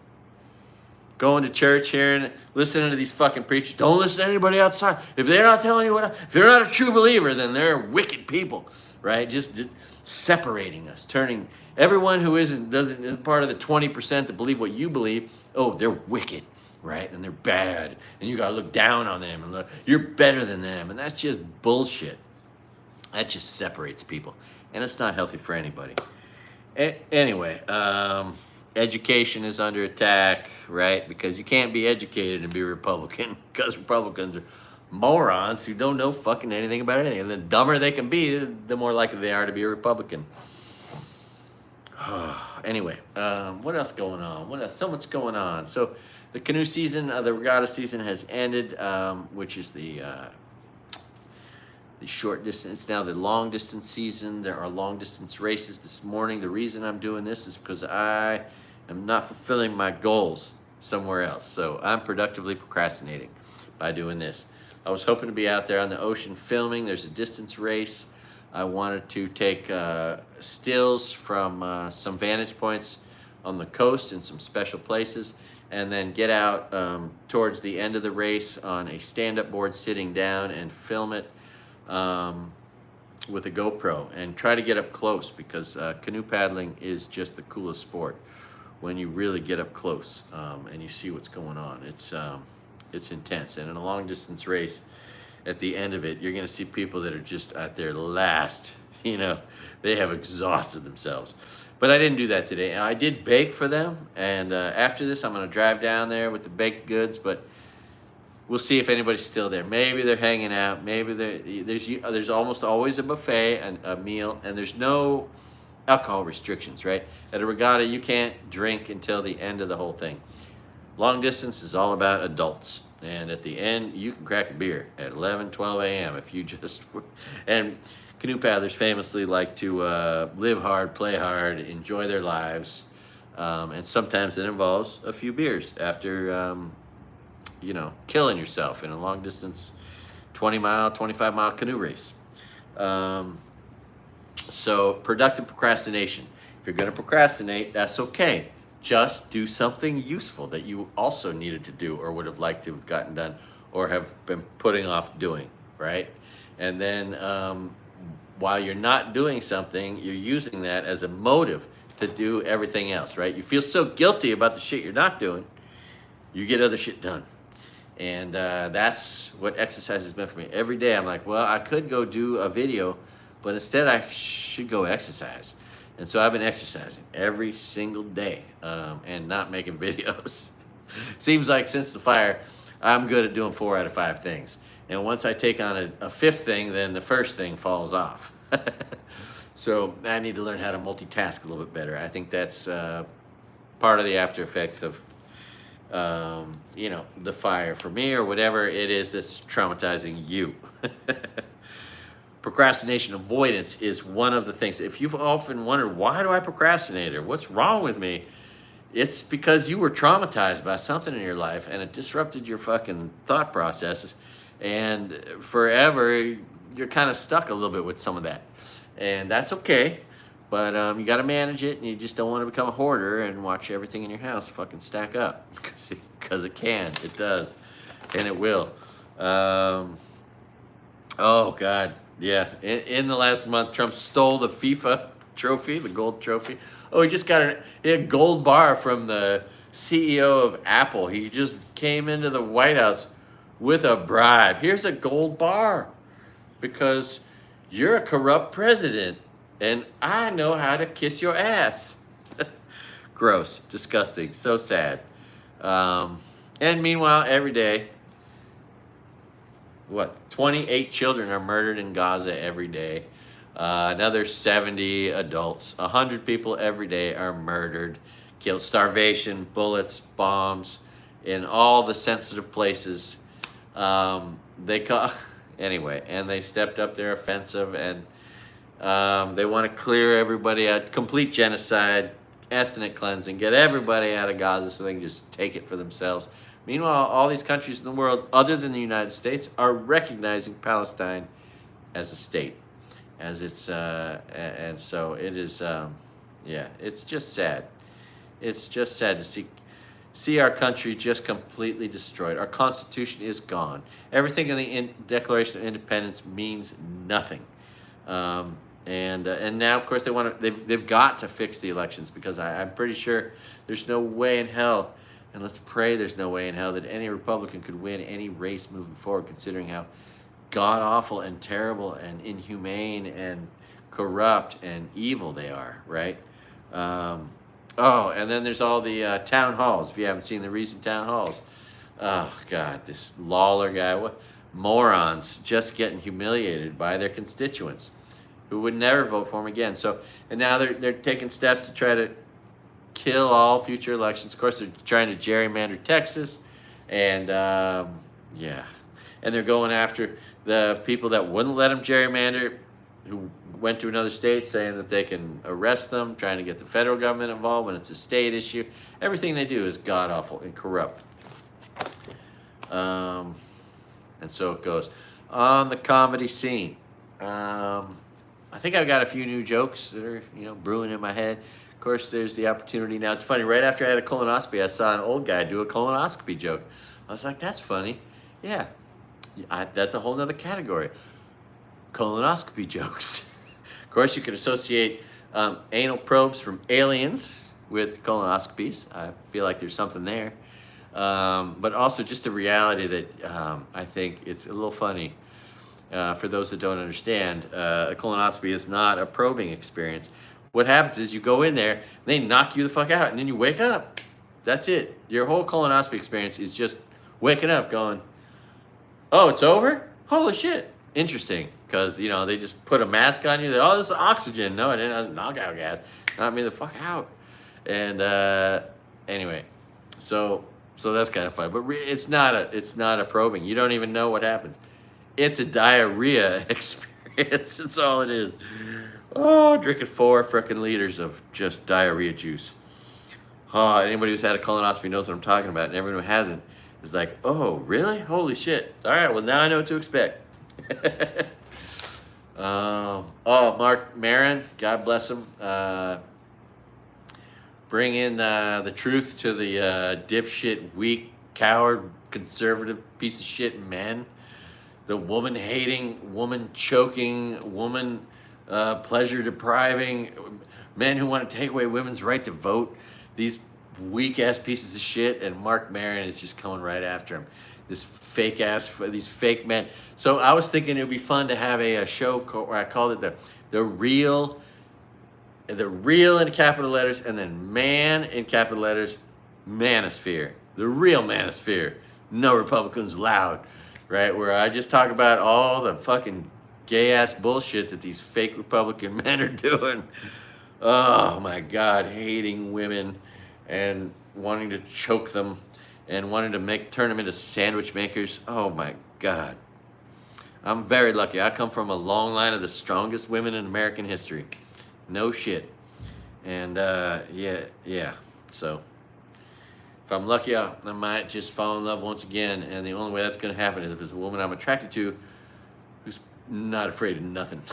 Going to church, listening to these fucking preachers. Don't listen to anybody outside. If they're not telling you if they're not a true believer, then they're wicked people, right? Just separating us, turning everyone who isn't part of the 20% that believe what you believe. Oh, they're wicked, right? And they're bad, and you gotta look down on them, and you're better than them, and that's just bullshit. That just separates people, and it's not healthy for anybody. Anyway, education is under attack, right? Because you can't be educated and be a Republican, because Republicans are morons who don't know fucking anything about anything. And the dumber they can be, the more likely they are to be a Republican. Anyway, what else going on? What else? So much going on. So the canoe season, the regatta season has ended, which is the short distance. Now the long distance season. There are long distance races this morning. The reason I'm doing this is because I am not fulfilling my goals somewhere else. So I'm productively procrastinating by doing this. I was hoping to be out there on the ocean filming. There's a distance race. I wanted to take stills from some vantage points on the coast in some special places, and then get out towards the end of the race on a stand-up board sitting down and film it with a GoPro and try to get up close, because canoe paddling is just the coolest sport when you really get up close and you see what's going on. It's intense. And in a long distance race, at the end of it, you're gonna see people that are just at their last, they have exhausted themselves. But I didn't do that today. I did bake for them, and after this I'm gonna drive down there with the baked goods, but we'll see if anybody's still there. Maybe they're hanging out, maybe there's almost always a buffet and a meal, and there's no alcohol restrictions, right? At a regatta, you can't drink until the end of the whole thing. Long distance is all about adults. And at the end, you can crack a beer at 11, 12 a.m. if you just... And canoe paddlers famously like to live hard, play hard, enjoy their lives. And sometimes it involves a few beers after, killing yourself in a long distance 20-mile, 25-mile canoe race. So productive procrastination. If you're going to procrastinate, that's okay. Just do something useful that you also needed to do or would have liked to have gotten done or have been putting off doing, right? And then while you're not doing something, you're using that as a motive to do everything else, right? You feel so guilty about the shit you're not doing, you get other shit done. And that's what exercise has been for me. Every day I'm like, well, I could go do a video but instead I should go exercise. And so I've been exercising every single day, and not making videos. Seems like since the fire, I'm good at doing 4 out of 5 things. And once I take on a fifth thing, then the first thing falls off. So I need to learn how to multitask a little bit better. I think that's part of the after effects of, the fire for me, or whatever it is that's traumatizing you. Procrastination avoidance is one of the things. If you've often wondered, why do I procrastinate, or what's wrong with me? It's because you were traumatized by something in your life and it disrupted your fucking thought processes. And forever, you're kind of stuck a little bit with some of that. And that's okay. But you got to manage it, and you just don't want to become a hoarder and watch everything in your house fucking stack up. Because it can. It does. And it will. Oh, God. Yeah. In the last month, Trump stole the FIFA trophy, the gold trophy. Oh, he just got a gold bar from the CEO of Apple. He just came into the White House with a bribe. Here's a gold bar because you're a corrupt president and I know how to kiss your ass. Gross, disgusting, so sad. And meanwhile, every day, 28 children are murdered in Gaza every day. Another 70 adults, 100 people every day are murdered, killed, starvation, bullets, bombs, in all the sensitive places. Anyway, and they stepped up their offensive, and they want to clear everybody out, complete genocide, ethnic cleansing, get everybody out of Gaza so they can just take it for themselves. Meanwhile, all these countries in the world, other than the United States, are recognizing Palestine as a state, as it's, and so it is, it's just sad. It's just sad to see our country just completely destroyed. Our Constitution is gone. Everything in the Declaration of Independence means nothing. And now, of course, they've got to fix the elections, because I'm pretty sure there's no way in hell, and let's pray there's no way in hell, that any Republican could win any race moving forward, considering how god-awful and terrible and inhumane and corrupt and evil they are, right? And then there's all the town halls, if you haven't seen the recent town halls. Oh, God, this Lawler guy, what morons, just getting humiliated by their constituents who would never vote for him again. So, and now they're taking steps to try to kill all future elections. Of course, they're trying to gerrymander Texas, and and they're going after the people that wouldn't let them gerrymander, who went to another state, saying that they can arrest them, trying to get the federal government involved when it's a state issue. Everything they do is god-awful and corrupt. And so it goes. On the comedy scene, I think I've got a few new jokes that are, brewing in my head. Of course, there's the opportunity now. It's funny, right after I had a colonoscopy, I saw an old guy do a colonoscopy joke. I was like, that's funny. Yeah, that's a whole nother category. Colonoscopy jokes. Of course, you could associate anal probes from aliens with colonoscopies. I feel like there's something there. But also just the reality that I think it's a little funny for those that don't understand. A colonoscopy is not a probing experience. What happens is you go in there, they knock you the fuck out, and then you wake up. That's it. Your whole colonoscopy experience is just waking up going, oh, it's over? Holy shit. Interesting. Because, they just put a mask on you. Oh, this is oxygen. No, it didn't. That's knockout gas. Knock me the fuck out. And anyway, so that's kind of fun. But it's not a probing. You don't even know what happens. It's a diarrhea experience. That's all it is. Oh, drinking 4 frickin' liters of just diarrhea juice. Oh, anybody who's had a colonoscopy knows what I'm talking about, and everyone who hasn't is like, oh, really? Holy shit. All right, well, now I know what to expect. Mark Maron, God bless him. Bring in the truth to the dipshit, weak, coward, conservative piece of shit men. The woman-hating, woman-choking, woman pleasure-depriving men who want to take away women's right to vote. These weak ass pieces of shit, and Mark Maron is just coming right after him. These fake men. So I was thinking it would be fun to have a show where I called it the real in capital letters, and then man in capital letters, manosphere. The real manosphere. No Republicans allowed, right? Where I just talk about all the fucking gay ass bullshit that these fake Republican men are doing. Oh my God, hating women and wanting to choke them and wanting to turn them into sandwich makers. Oh my God. I'm very lucky. I come from a long line of the strongest women in American history. No shit. And yeah. So if I'm lucky, I might just fall in love once again. And the only way that's going to happen is if it's a woman I'm attracted to who's not afraid of nothing.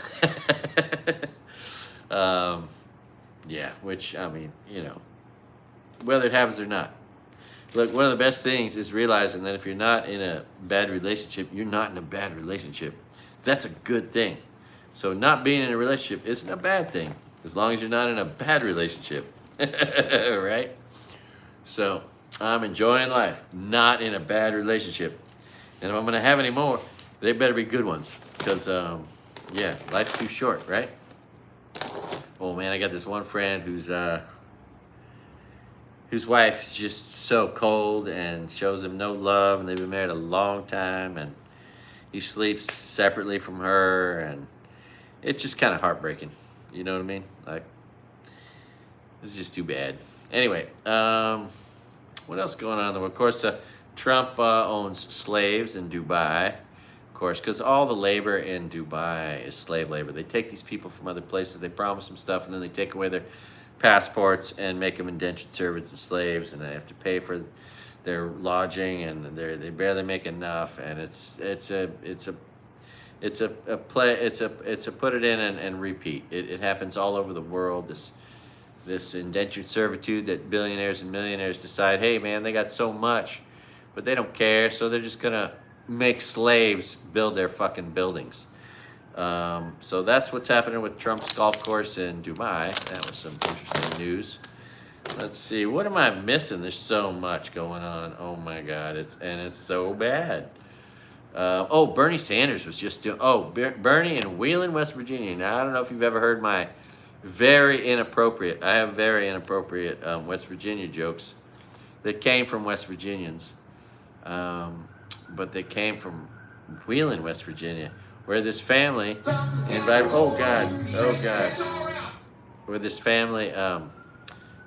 Yeah, which, I mean, you know, whether it happens or not. Look, one of the best things is realizing that if you're not in a bad relationship, you're not in a bad relationship. That's a good thing. So not being in a relationship isn't a bad thing, as long as you're not in a bad relationship, right? So I'm enjoying life, not in a bad relationship. And if I'm going to have any more, they better be good ones, because, yeah, life's too short, right? Oh man, I got this one friend whose wife's just so cold and shows him no love, and they've been married a long time, and he sleeps separately from her, and it's just kind of heartbreaking. You know what I mean? Like, this is just too bad. Anyway, what else going on in the world? Of course, Trump owns slaves in Dubai. Of course, because all the labor in Dubai is slave labor. They take these people from other places, they promise them stuff, and then they take away their passports and make them indentured servants and slaves, and they have to pay for their lodging, and they barely make enough. And it's a put it in and repeat. It happens all over the world. This indentured servitude that billionaires and millionaires decide, hey man, they got so much, but they don't care, so they're just gonna make slaves build their fucking buildings. So that's what's happening with Trump's golf course in Dubai. That was some interesting news. Let's see, what am I missing? There's so much going on. Oh my God, it's so bad. Oh, Bernie Sanders was just doing, Bernie in Wheeling, West Virginia. Now, I don't know if you've ever heard my very inappropriate West Virginia jokes that came from West Virginians. But they came from Wheeling, West Virginia, where this family invited, where this family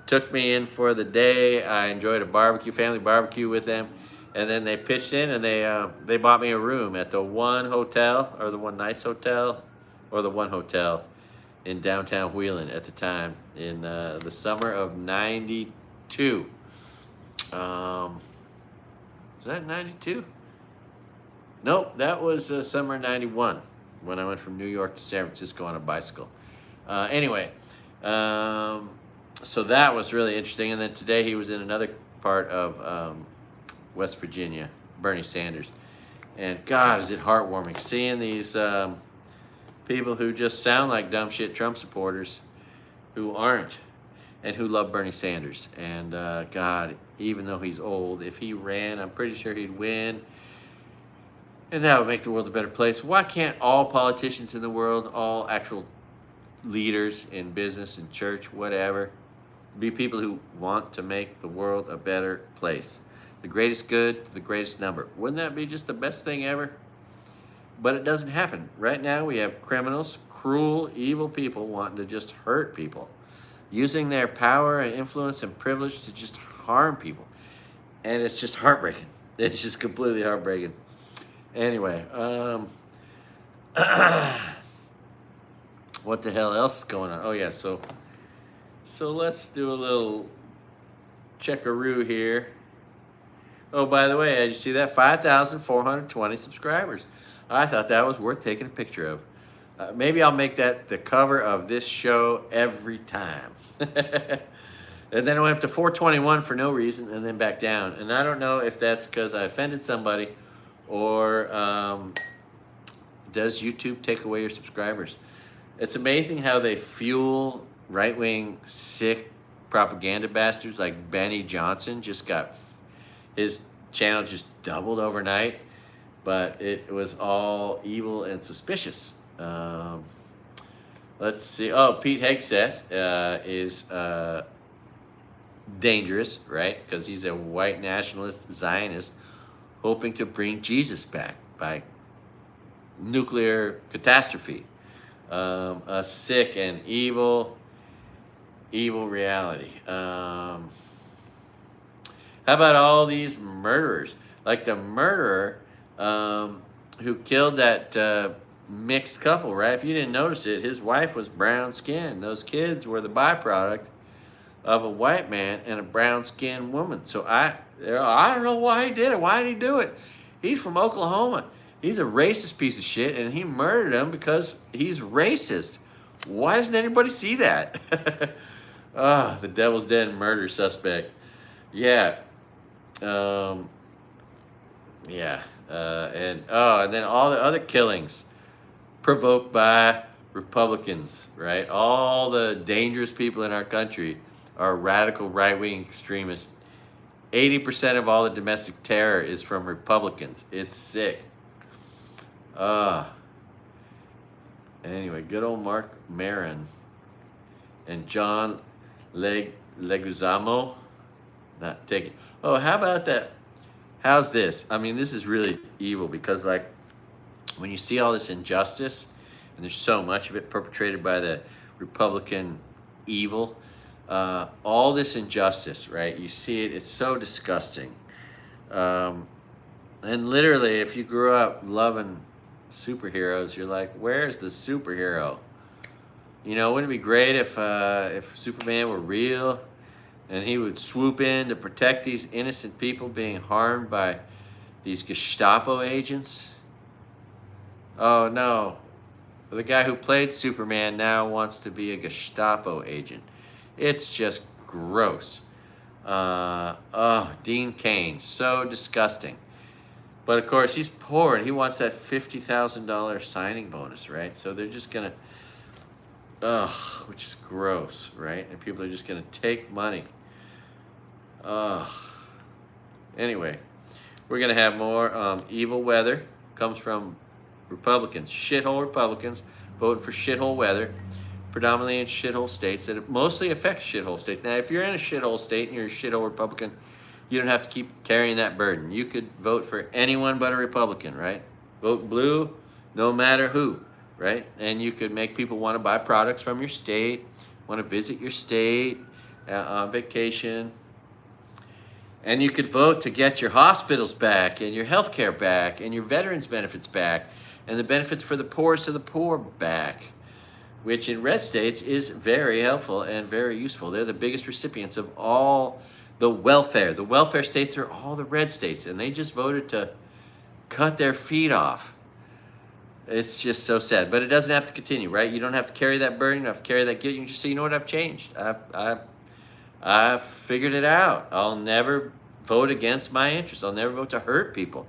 took me in for the day. I enjoyed a family barbecue with them, and then they pitched in and they bought me a room at the One Hotel, or the One Nice Hotel, or the One Hotel in downtown Wheeling at the time, in the summer of '92. Was that '92? Nope, that was summer '91 when I went from New York to San Francisco on a bicycle. Anyway, so that was really interesting. And then today he was in another part of West Virginia, Bernie Sanders. And God, is it heartwarming seeing these people who just sound like dumb shit Trump supporters who aren't, and who love Bernie Sanders. And God, even though he's old, if he ran, I'm pretty sure he'd win. And that would make the world a better place. Why can't all politicians in the world, all actual leaders in business and church, whatever, be people who want to make the world a better place? The greatest good to the greatest number. Wouldn't that be just the best thing ever? But it doesn't happen. Right now we have criminals, cruel, evil people wanting to just hurt people, using their power and influence and privilege to just harm people. And it's just heartbreaking. It's just completely heartbreaking. Anyway, what the hell else is going on? Oh yeah, so let's do a little checkaroo here. Oh, by the way, did you see that? 5,420 subscribers. I thought that was worth taking a picture of. Maybe I'll make that the cover of this show every time. And then it went up to 421 for no reason, and then back down. And I don't know if that's because I offended somebody, or does YouTube take away your subscribers? It's amazing how they fuel right-wing, sick, propaganda bastards like Benny Johnson just got, his channel just doubled overnight, but it was all evil and suspicious. Let's see. Oh, Pete Hegseth is dangerous, right? Because he's a white nationalist Zionist hoping to bring Jesus back by nuclear catastrophe. A sick and evil reality. How about all these murderers? Like the murderer who killed that mixed couple, right? If you didn't notice it, his wife was brown skinned. Those kids were the byproduct of a white man and a brown skinned woman. So I don't know why he did it. Why did he do it? He's from Oklahoma. He's a racist piece of shit, and he murdered him because he's racist. Why doesn't anybody see that? The devil's den murder suspect. Yeah. And then all the other killings provoked by Republicans, right? All the dangerous people in our country are radical right-wing extremists. 80% of all the domestic terror is from Republicans. It's sick. Anyway, good old Mark Maron and John Leguizamo not taking. Oh, how about that? How's this? I mean, this is really evil because, like, when you see all this injustice, and there's so much of it perpetrated by the Republican evil, all this injustice, right? You see it, it's so disgusting. And literally, if you grew up loving superheroes, you're like, where's the superhero? You know, wouldn't it be great if Superman were real and he would swoop in to protect these innocent people being harmed by these Gestapo agents? Oh no, the guy who played Superman now wants to be a Gestapo agent. It's just gross. Dean Cain, so disgusting. But of course, he's poor and he wants that $50,000 signing bonus, right? So they're just gonna, which is gross, right? And people are just gonna take money. Anyway, we're gonna have more evil weather. Comes from Republicans, shithole Republicans, voting for shithole weather, predominantly in shithole states. That it mostly affects shithole states. Now, if you're in a shithole state and you're a shithole Republican, you don't have to keep carrying that burden. You could vote for anyone but a Republican, right? Vote blue, no matter who, right? And you could make people want to buy products from your state, want to visit your state on vacation. And you could vote to get your hospitals back and your health care back and your veterans benefits back and the benefits for the poorest of the poor back, which in red states is very helpful and very useful. They're the biggest recipients of all the welfare. The welfare states are all the red states, and they just voted to cut their feet off. It's just so sad, but it doesn't have to continue, right? You don't have to carry that burden, you don't have to carry that guilt. You can just say, you know what, I've changed. I've figured it out. I'll never vote against my interests. I'll never vote to hurt people.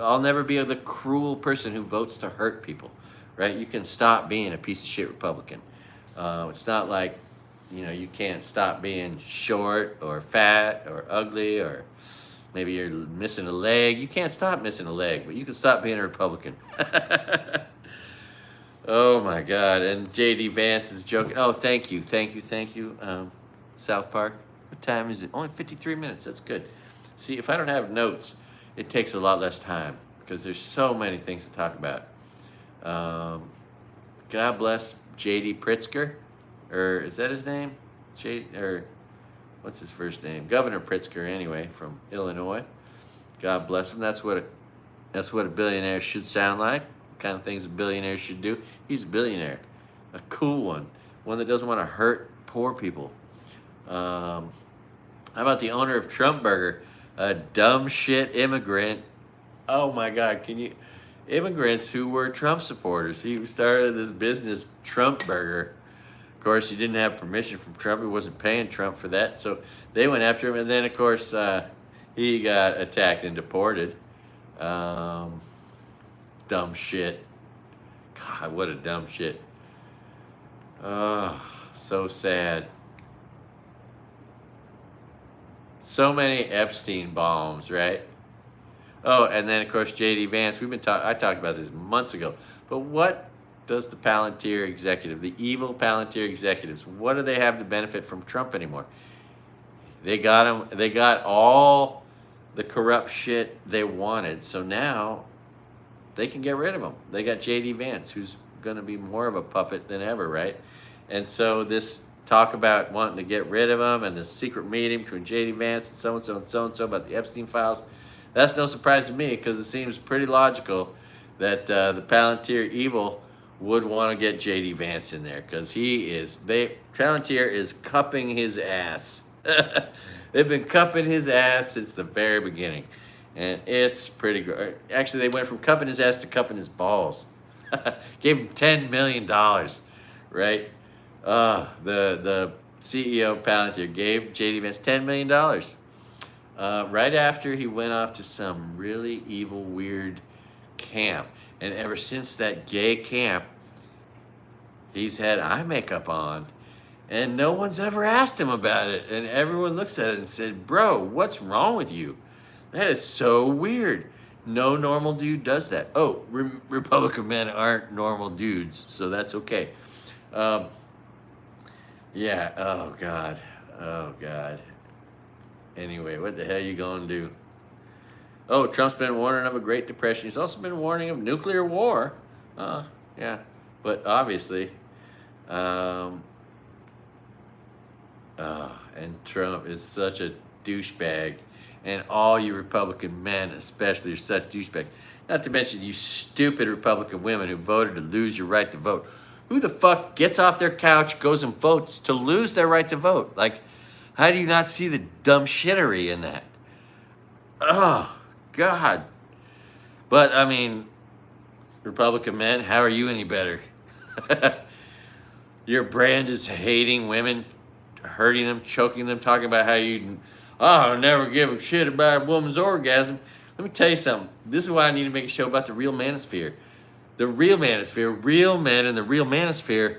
I'll never be the cruel person who votes to hurt people, right? You can stop being a piece of shit Republican. It's not like, you know, you can't stop being short or fat or ugly or maybe you're missing a leg. You can't stop missing a leg, but you can stop being a Republican. Oh my God. And J.D. Vance is joking. Oh, thank you. South Park. What time is it? Only 53 minutes. That's good. See, if I don't have notes, it takes a lot less time because there's so many things to talk about. God bless J.D. Pritzker. Or is that his name? Or what's his first name? Governor Pritzker, anyway, from Illinois. God bless him. That's what a billionaire should sound like. What kind of things a billionaire should do. He's a billionaire, a cool one that doesn't want to hurt poor people. How about the owner of Trump Burger, a dumb shit immigrant? Oh my God, immigrants who were Trump supporters. He started this business, Trump Burger. Of course, he didn't have permission from Trump. He wasn't paying Trump for that. So they went after him. And then, of course, he got attacked and deported. Dumb shit. God, what a dumb shit. Oh, so sad. So many Epstein bombs, right? Oh, and then of course J.D. Vance. I talked about this months ago. But what does the Palantir executive, the evil Palantir executives, what do they have to benefit from Trump anymore? They got him. They got all the corrupt shit they wanted. So now they can get rid of him. They got J.D. Vance, who's going to be more of a puppet than ever, right? And so this talk about wanting to get rid of him and this secret meeting between J.D. Vance and so-and-so and so-and-so about the Epstein files, that's no surprise to me because it seems pretty logical that the Palantir evil would want to get J.D. Vance in there because Palantir is cupping his ass. They've been cupping his ass since the very beginning. And it's pretty good. Actually, they went from cupping his ass to cupping his balls. Gave him $10 million, right? The CEO of Palantir gave J.D. Vance $10 million right after he went off to some really evil, weird camp. And ever since that gay camp, he's had eye makeup on. And no one's ever asked him about it. And everyone looks at it and said, bro, what's wrong with you? That is so weird. No normal dude does that. Oh, Republican men aren't normal dudes, so that's okay. Yeah, oh God. Oh God. Anyway, what the hell you gonna do? Oh, Trump's been warning of a Great Depression. He's also been warning of nuclear war. Yeah, but obviously, and Trump is such a douchebag, and all you Republican men especially are such douchebags. Not to mention you stupid Republican women who voted to lose your right to vote. Who the fuck gets off their couch, goes and votes to lose their right to vote? Like, how do you not see the dumb shittery in that? Oh, God. But, I mean, Republican men, how are you any better? Your brand is hating women, hurting them, choking them, talking about how I'll never give a shit about a woman's orgasm. Let me tell you something. This is why I need to make a show about the real manosphere. The real manosphere, real men in the real manosphere,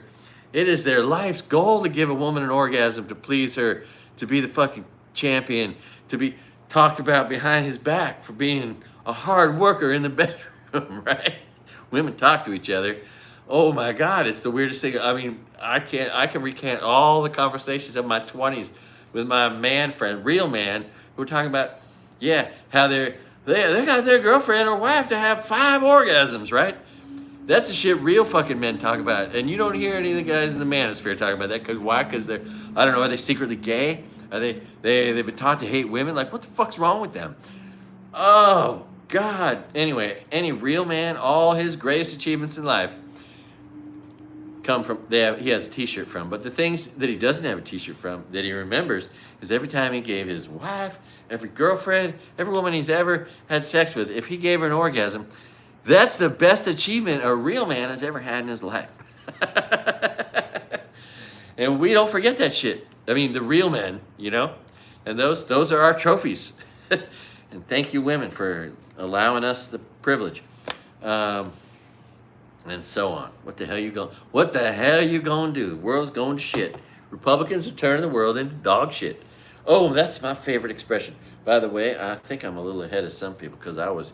it is their life's goal to give a woman an orgasm, to please her, to be the fucking champion, to be talked about behind his back for being a hard worker in the bedroom, right? Women talk to each other. Oh my God, it's the weirdest thing. I mean, I can recant all the conversations of my 20s with my man friend, real man, who were talking about, yeah, how they got their girlfriend or wife to have 5 orgasms, right? That's the shit real fucking men talk about. And you don't hear any of the guys in the manosphere talking about that. Cause why? Because they're, I don't know, are they secretly gay? Are they've been taught to hate women? Like, what the fuck's wrong with them? Oh, God. Anyway, any real man, all his greatest achievements in life come from, he has a t-shirt from. But the things that he doesn't have a t-shirt from, that he remembers, is every time he gave his wife, every girlfriend, every woman he's ever had sex with, if he gave her an orgasm, that's the best achievement a real man has ever had in his life. And we don't forget that shit. I mean, the real men, you know? And those are our trophies. And thank you, women, for allowing us the privilege. And so on. What the hell you gonna do? The world's going to shit. Republicans are turning the world into dog shit. Oh, that's my favorite expression. By the way, I think I'm a little ahead of some people because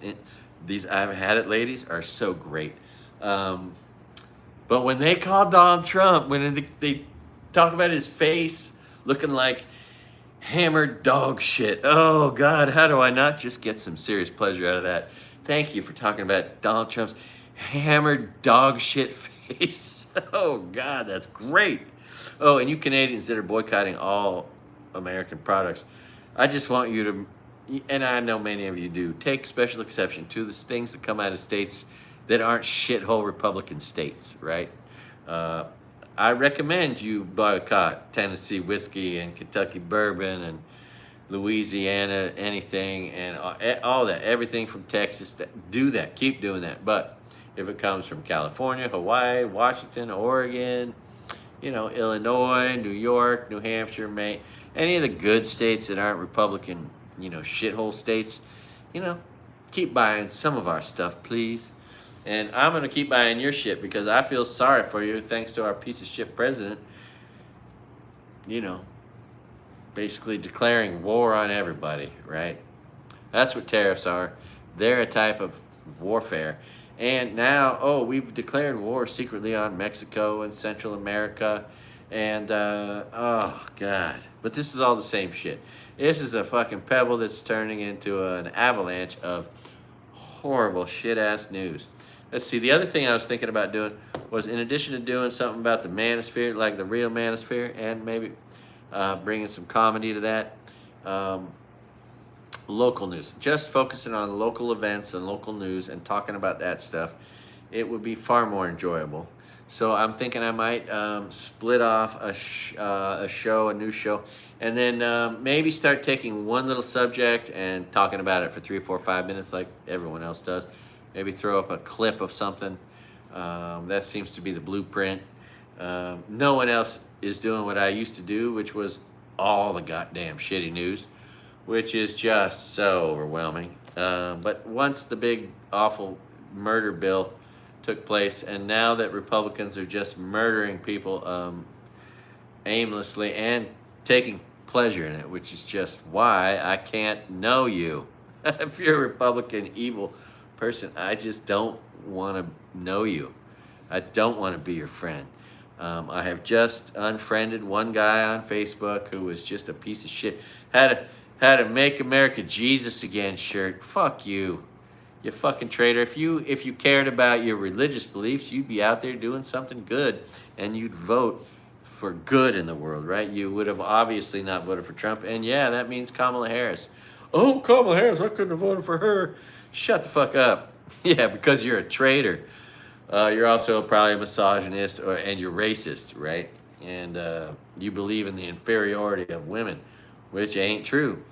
these I've had it ladies are so great. But when they call Donald Trump, when they talk about his face looking like hammered dog shit. Oh God, how do I not just get some serious pleasure out of that? Thank you for talking about Donald Trump's hammered dog shit face. Oh God, that's great. Oh, and you Canadians that are boycotting all American products, I just want you to, and I know many of you do, take special exception to the things that come out of states that aren't shithole Republican states, right? I recommend you boycott Tennessee whiskey and Kentucky bourbon and Louisiana anything and all that, everything from Texas. Do that, keep doing that. But if it comes from California, Hawaii, Washington, Oregon, you know, Illinois, New York, New Hampshire, Maine, any of the good states that aren't Republican, you know, shithole states, you know, keep buying some of our stuff, please. And I'm going to keep buying your shit because I feel sorry for you thanks to our piece of shit president. You know, basically declaring war on everybody, right? That's what tariffs are. They're a type of warfare. And now, oh, we've declared war secretly on Mexico and Central America. And, oh, God. But this is all the same shit. This is a fucking pebble that's turning into an avalanche of horrible shit-ass news. Let's see, the other thing I was thinking about doing was, in addition to doing something about the manosphere, like the real manosphere, and maybe bringing some comedy to that, local news. Just focusing on local events and local news and talking about that stuff, it would be far more enjoyable. So I'm thinking I might split off a new show, and then maybe start taking one little subject and talking about it for 3 or 4 or 5 minutes like everyone else does. Maybe throw up a clip of something. That seems to be the blueprint. No one else is doing what I used to do, which was all the goddamn shitty news, which is just so overwhelming. But once the big, awful murder bill took place, and now that Republicans are just murdering people aimlessly and taking pleasure in it, which is just why I can't know you. If you're a Republican evil person, I just don't want to know you. I don't want to be your friend. I have just unfriended one guy on Facebook who was just a piece of shit. Had a Make America Jesus Again shirt. Fuck you, you fucking traitor. If you cared about your religious beliefs, you'd be out there doing something good, and you'd vote for good in the world, right? You would have obviously not voted for Trump, and yeah, that means Kamala Harris. Oh, Kamala Harris, I couldn't have voted for her. Shut the fuck up. Yeah, because you're a traitor. You're also probably a misogynist, and you're racist, right? And you believe in the inferiority of women, which ain't true.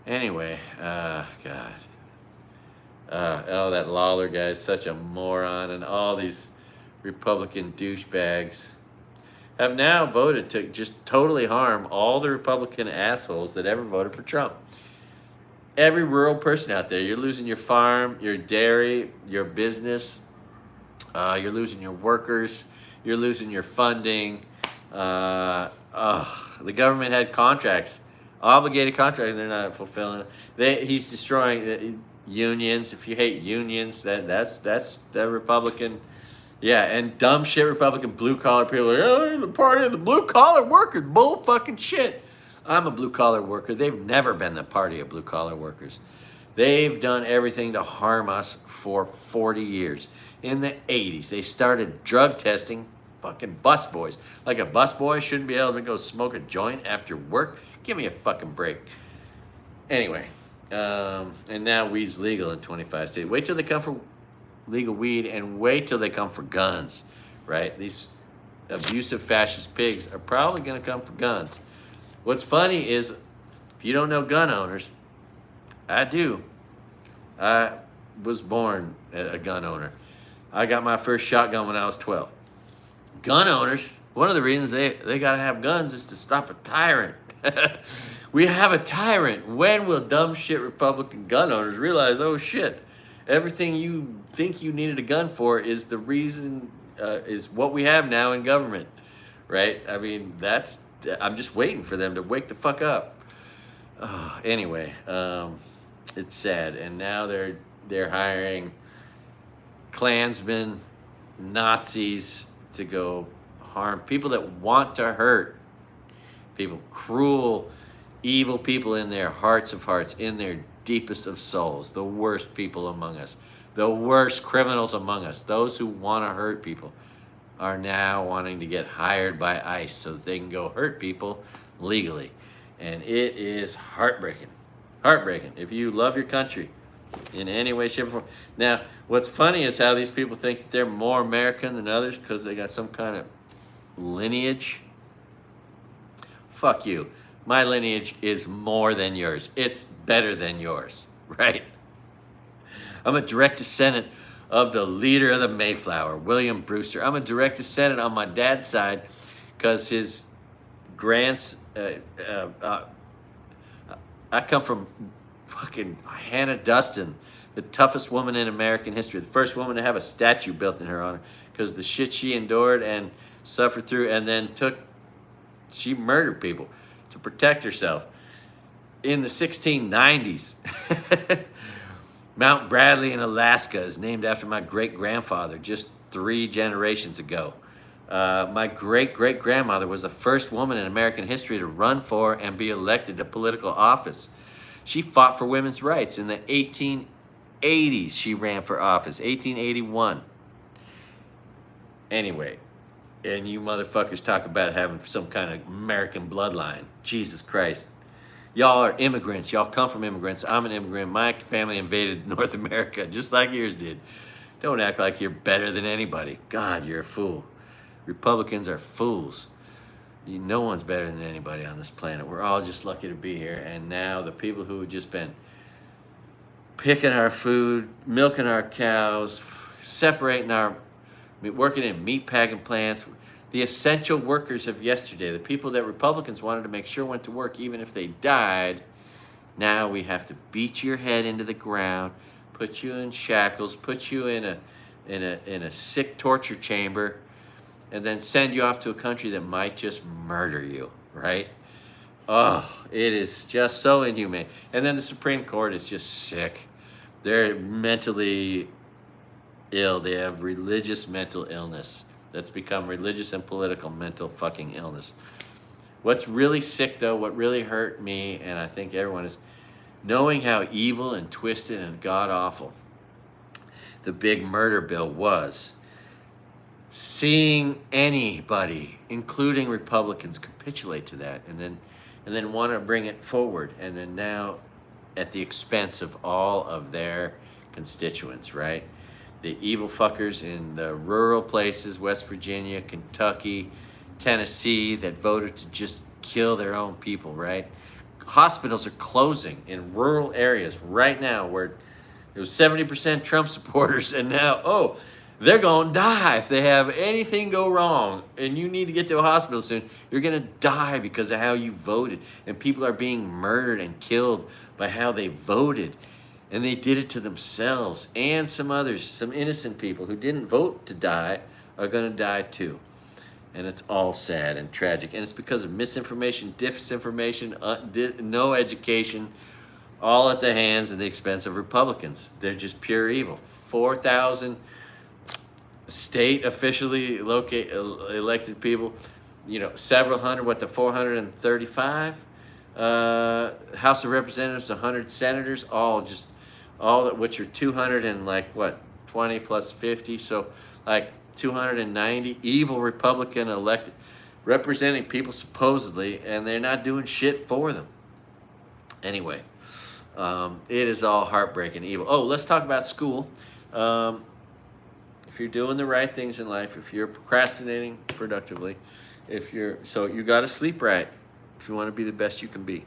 Anyway, God. Oh, that Lawler guy is such a moron, and all these Republican douchebags have now voted to just totally harm all the Republican assholes that ever voted for Trump. Every rural person out there, you're losing your farm, your dairy, your business, you're losing your workers, you're losing your funding. The government had contracts, obligated contracts, and they're not fulfilling it. He's destroying unions. If you hate unions, that's the Republican. Yeah, and dumb shit Republican blue-collar people are like, oh, you're the party of the blue-collar workers. Bull fucking shit. I'm a blue-collar worker. They've never been the party of blue-collar workers. They've done everything to harm us for 40 years. In the 80s, they started drug testing fucking busboys. Like a busboy shouldn't be able to go smoke a joint after work. Give me a fucking break. Anyway, and now weed's legal in 25 states. Wait till they come for legal weed, and wait till they come for guns, right? These abusive fascist pigs are probably going to come for guns. What's funny is, if you don't know gun owners, I do. I was born a gun owner. I got my first shotgun when I was 12. Gun owners, one of the reasons they got to have guns is to stop a tyrant. We have a tyrant. When will dumb shit Republican gun owners realize, oh shit, everything you think you needed a gun for is the reason, is what we have now in government, right? I mean, I'm just waiting for them to wake the fuck up. Anyway, it's sad. And now they're hiring Klansmen, Nazis to go harm people that want to hurt people, cruel, evil people in their hearts of hearts, in their deepest of souls, the worst people among us, the worst criminals among us, those who want to hurt people are now wanting to get hired by ICE so that they can go hurt people legally. And it is heartbreaking. Heartbreaking. If you love your country in any way, shape, or form. Now, what's funny is how these people think that they're more American than others because they got some kind of lineage. Fuck you. My lineage is more than yours. It's better than yours, right? I'm a direct descendant of the leader of the Mayflower, William Brewster. I'm a direct descendant on my dad's side because his I come from fucking Hannah Dustin, the toughest woman in American history, the first woman to have a statue built in her honor because the shit she endured and suffered through, and then she murdered people. to protect herself. In the 1690s, Mount Bradley in Alaska is named after my great-grandfather just 3 generations ago. My great-great-grandmother was the first woman in American history to run for and be elected to political office. She fought for women's rights. In the 1880s, she ran for office, 1881. Anyway, and you motherfuckers talk about having some kind of American bloodline. Jesus Christ. Y'all are immigrants. Y'all come from immigrants. I'm an immigrant. My family invaded North America just like yours did. Don't act like you're better than anybody. God, you're a fool. Republicans are fools. No one's better than anybody on this planet. We're all just lucky to be here. And now the people who have just been picking our food, milking our cows, separating our, working in meat packing plants, the essential workers of yesterday, the people that Republicans wanted to make sure went to work even if they died, now we have to beat your head into the ground, put you in shackles, put you in a sick torture chamber, and then send you off to a country that might just murder you, right? Oh, it is just so inhumane. And then the Supreme Court is just sick. They're mentally ill. They have religious mental illness that's become religious and political mental fucking illness. What's really sick, though, what really hurt me, and I think everyone, is knowing how evil and twisted and god-awful the big murder bill was. Seeing anybody, including Republicans, capitulate to that and then want to bring it forward, and then now at the expense of all of their constituents, right? The evil fuckers in the rural places, West Virginia, Kentucky, Tennessee, that voted to just kill their own people, right? Hospitals are closing in rural areas right now where it was 70% Trump supporters, and now, they're going to die if they have anything go wrong, and you need to get to a hospital soon. You're going to die because of how you voted, and people are being murdered and killed by how they voted. And they did it to themselves, and some others, some innocent people who didn't vote to die are going to die too. And it's all sad and tragic. And it's because of misinformation, disinformation, no education, all at the hands and the expense of Republicans. They're just pure evil. 4,000 state officially elected people, several hundred, the 435? House of Representatives, 100 senators, all that, which are 200 and 20 plus 50, so 290 evil Republican elected, representing people supposedly, and they're not doing shit for them. Anyway, it is all heartbreaking evil. Let's talk about school. If you're doing the right things in life, if you're procrastinating productively, you got to sleep right if you want to be the best you can be.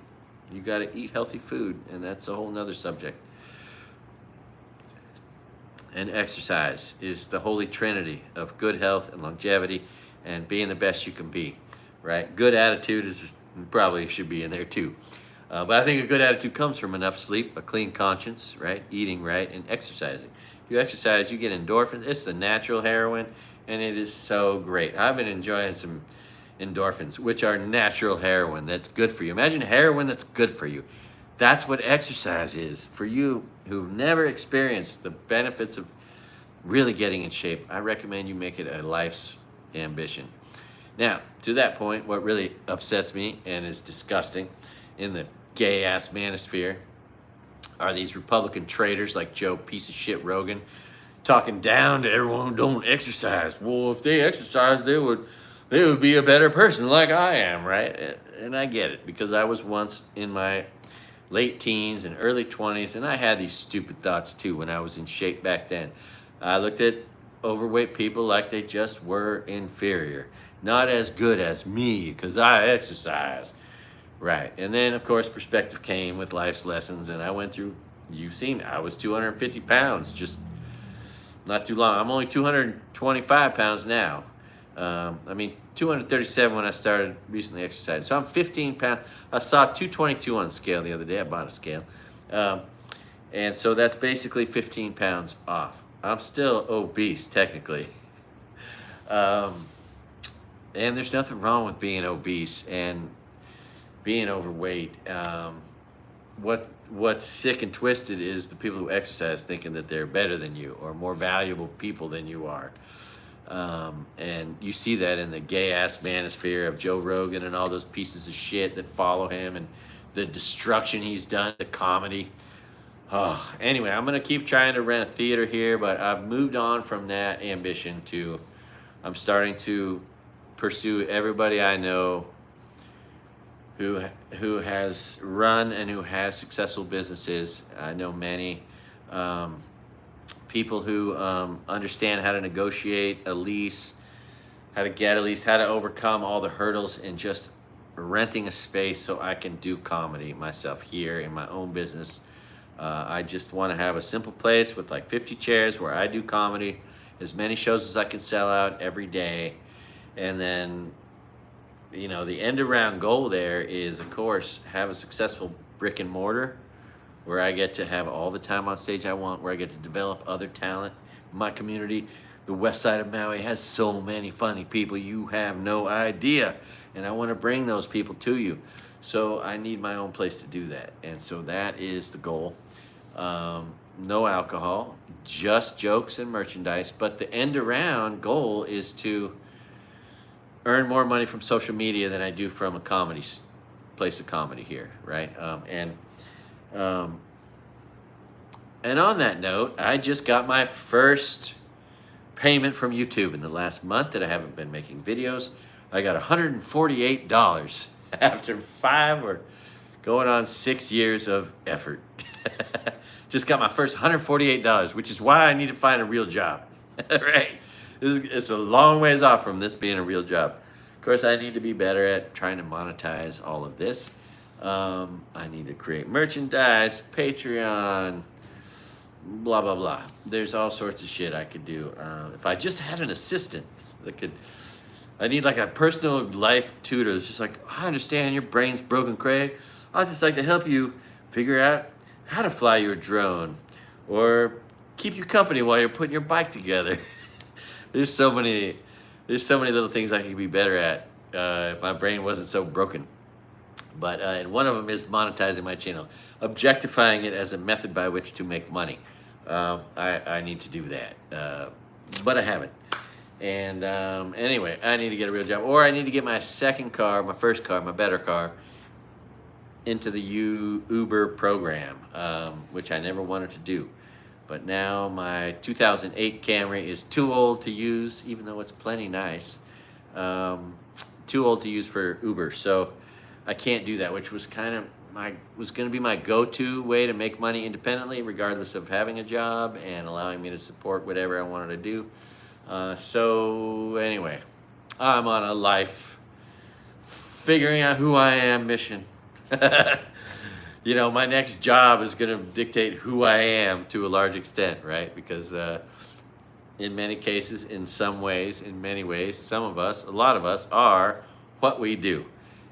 You got to eat healthy food, and that's a whole nother subject. And exercise is the holy trinity of good health and longevity and being the best you can be, right? Good attitude probably should be in there too. But I think a good attitude comes from enough sleep, a clean conscience, right? Eating right, and exercising. If you exercise, you get endorphins. It's the natural heroin, and it is so great. I've been enjoying some endorphins, which are natural heroin that's good for you. Imagine heroin that's good for you. That's what exercise is. For you who've never experienced the benefits of really getting in shape, I recommend you make it a life's ambition. Now, to that point, what really upsets me and is disgusting in the gay-ass manosphere are these Republican traitors like Joe piece of shit Rogan talking down to everyone who don't exercise. Well, if they exercise, they would be a better person like I am, right? And I get it, because I was once in my late teens and early 20s, and I had these stupid thoughts too when I was in shape back then. I looked at overweight people like they just were inferior, not as good as me because I exercise. Right. And then, of course, perspective came with life's lessons, and I went through, you've seen, I was 250 pounds just not too long. I'm only 225 pounds now. 237 when I started recently exercising. So I'm 15 pounds. I saw 222 on the scale the other day. I bought a scale. And so that's basically 15 pounds off. I'm still obese, technically. And there's nothing wrong with being obese. And being overweight. What's sick and twisted is the people who exercise thinking that they're better than you or more valuable people than you are. And you see that in the gay-ass manosphere of Joe Rogan and all those pieces of shit that follow him and the destruction he's done to comedy. Oh, anyway, I'm going to keep trying to rent a theater here, but I've moved on from that ambition to I'm starting to pursue everybody I know who has run and who has successful businesses. I know many people who understand how to negotiate a lease, how to get a lease, how to overcome all the hurdles in just renting a space so I can do comedy myself here in my own business. I just want to have a simple place with like 50 chairs where I do comedy, as many shows as I can sell out every day. And then, you know, the end around goal there is, of course, have a successful brick and mortar where I get to have all the time on stage I want, where I get to develop other talent. My community, the west side of Maui, has so many funny people you have no idea. And I want to bring those people to you. So I need my own place to do that. And so that is the goal. No alcohol, just jokes and merchandise. But the end around goal is to earn more money from social media than I do from a place of comedy here, right? And on that note, I just got my first payment from YouTube in the last month that I haven't been making videos. I got $148 after 5 or going on 6 years of effort. Just got my first $148, which is why I need to find a real job, right? It's a long ways off from this being a real job. Of course, I need to be better at trying to monetize all of this. I need to create merchandise, Patreon, blah, blah, blah. There's all sorts of shit I could do. If I just had an assistant that could, I need like a personal life tutor. It's just like, I understand your brain's broken, Craig. I'd just like to help you figure out how to fly your drone or keep you company while you're putting your bike together. There's so many little things I could be better at if my brain wasn't so broken. But and one of them is monetizing my channel, objectifying it as a method by which to make money. I need to do that, but I haven't. And anyway, I need to get a real job, or I need to get my second car, my first car, my better car, into the Uber program, which I never wanted to do. But now my 2008 Camry is too old to use, even though it's plenty nice. Too old to use for Uber, so I can't do that, which was kind of was going to be my go-to way to make money independently, regardless of having a job and allowing me to support whatever I wanted to do. So anyway, I'm on a life figuring out who I am mission. You know, my next job is going to dictate who I am to a large extent, right? Because in many cases, in some ways, in many ways, some of us, a lot of us, are what we do.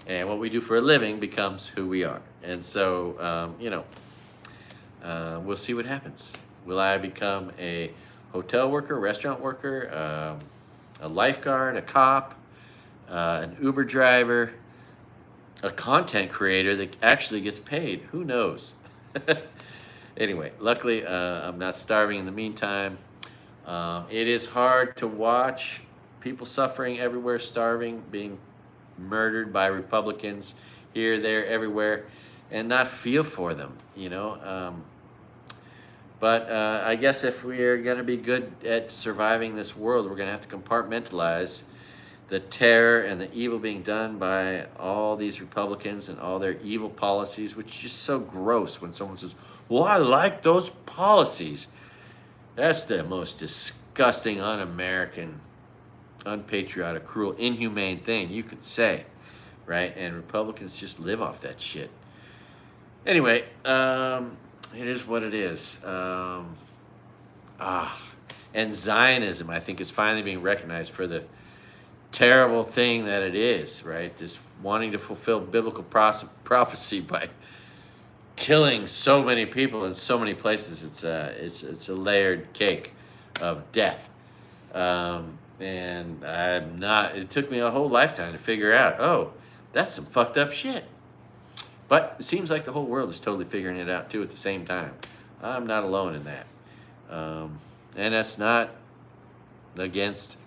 And what we do for a living becomes who we are. And so, you know, we'll see what happens. Will I become a hotel worker, restaurant worker, a lifeguard, a cop, an Uber driver, a content creator that actually gets paid? Who knows? Anyway, luckily, I'm not starving in the meantime. It is hard to watch people suffering everywhere, starving, being murdered by Republicans here, there, everywhere, and not feel for them, you know. But I guess if we're going to be good at surviving this world, we're going to have to compartmentalize the terror and the evil being done by all these Republicans and all their evil policies, which is just so gross when someone says, well, I like those policies. That's the most disgusting, un-American, unpatriotic, cruel, inhumane thing you could say, right? And Republicans just live off that shit. Anyway, it is what it is. And Zionism, I think, is finally being recognized for the terrible thing that it is, right? This wanting to fulfill biblical prophecy by killing so many people in so many places. It's a layered cake of death. And it took me a whole lifetime to figure out, oh, that's some fucked up shit. But it seems like the whole world is totally figuring it out too at the same time. I'm not alone in that. And that's not against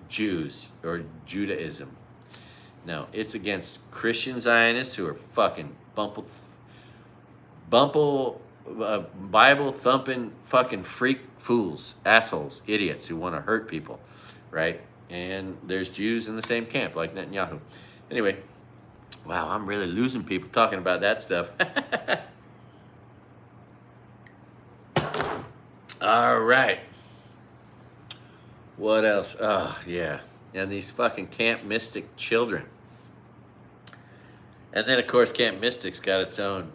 Jews or Judaism. No, it's against Christian Zionists who are fucking Bible thumping fucking freak fools, assholes, idiots who want to hurt people, right? And there's Jews in the same camp like Netanyahu. Anyway, wow, I'm really losing people talking about that stuff. All right. What else? Oh, yeah. And these fucking Camp Mystic children. And then, of course, Camp Mystic's got its own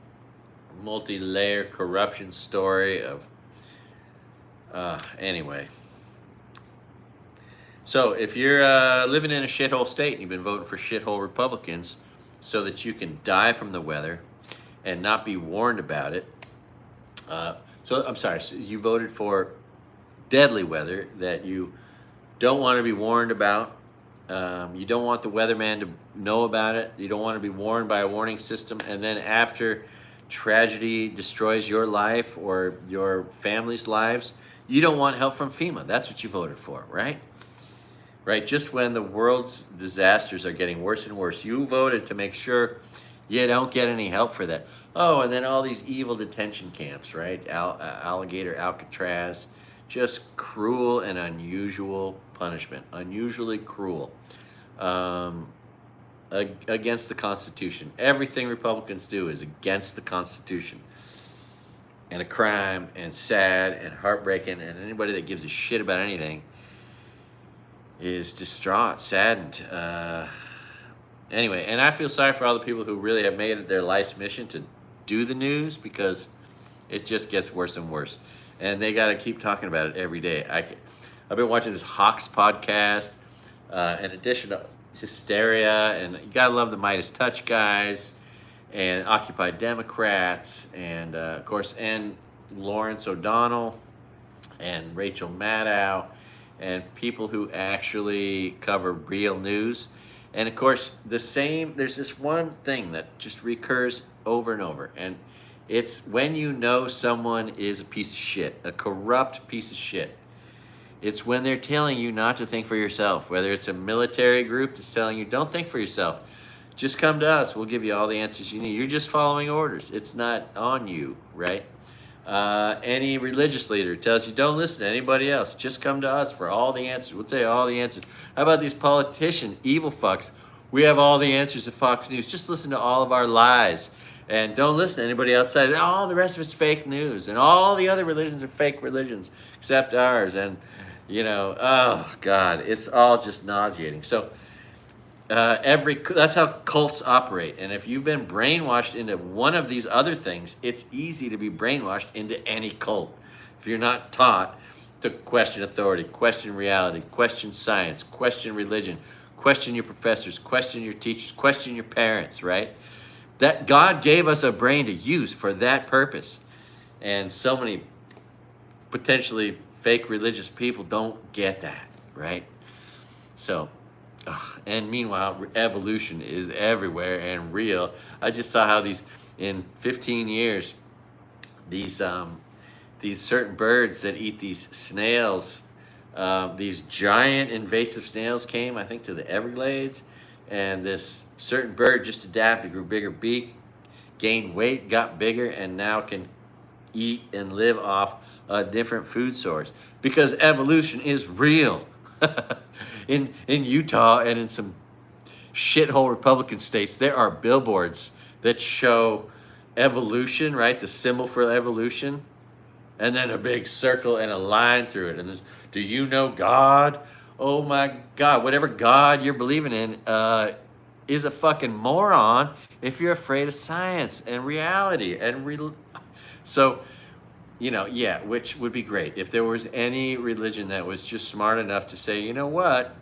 multi-layer corruption story of... anyway. So, if you're living in a shithole state and you've been voting for shithole Republicans so that you can die from the weather and not be warned about it... I'm sorry, so you voted for deadly weather that you don't want to be warned about. You don't want the weatherman to know about it. You don't want to be warned by a warning system. And then after tragedy destroys your life or your family's lives, you don't want help from FEMA. That's what you voted for, right? Right, just when the world's disasters are getting worse and worse, you voted to make sure you don't get any help for that. Oh, and then all these evil detention camps, right? Alligator, Alcatraz, just cruel and unusual punishment, unusually cruel, against the Constitution. Everything Republicans do is against the Constitution, and a crime, and sad, and heartbreaking, and anybody that gives a shit about anything is distraught, saddened. Anyway, and I feel sorry for all the people who really have made it their life's mission to do the news, because it just gets worse and worse. And they got to keep talking about it every day. I've been watching this Hawks podcast, in addition to Hysteria, and you got to love the Midas Touch guys, and Occupy Democrats, and of course, and Lawrence O'Donnell, and Rachel Maddow, and people who actually cover real news. And of course, there's this one thing that just recurs over and over, and it's when you know someone is a piece of shit, a corrupt piece of shit. It's when they're telling you not to think for yourself, whether it's a military group that's telling you, don't think for yourself. Just come to us. We'll give you all the answers you need. You're just following orders. It's not on you, right? Any religious leader tells you, don't listen to anybody else. Just come to us for all the answers. We'll tell you all the answers. How about these politician evil fucks? We have all the answers at Fox News. Just listen to all of our lies. And don't listen to anybody outside. All the rest of it's fake news. And all the other religions are fake religions, except ours. And, you know, oh, God, it's all just nauseating. So that's how cults operate. And if you've been brainwashed into one of these other things, it's easy to be brainwashed into any cult. If you're not taught to question authority, question reality, question science, question religion, question your professors, question your teachers, question your parents, right? That God gave us a brain to use for that purpose. And so many potentially fake religious people don't get that, right? So, and meanwhile, evolution is everywhere and real. I just saw how in 15 years, these certain birds that eat these snails, these giant invasive snails came, I think, to the Everglades, and this certain bird just adapted, grew bigger beak, gained weight, got bigger, and now can eat and live off a different food source, because evolution is real. In Utah and in some shithole Republican states, there are billboards that show evolution, right? The symbol for evolution, and then a big circle and a line through it. And there's, do you know God? Oh my God, whatever God you're believing in is a fucking moron if you're afraid of science and reality. So, you know, yeah, which would be great if there was any religion that was just smart enough to say, you know what,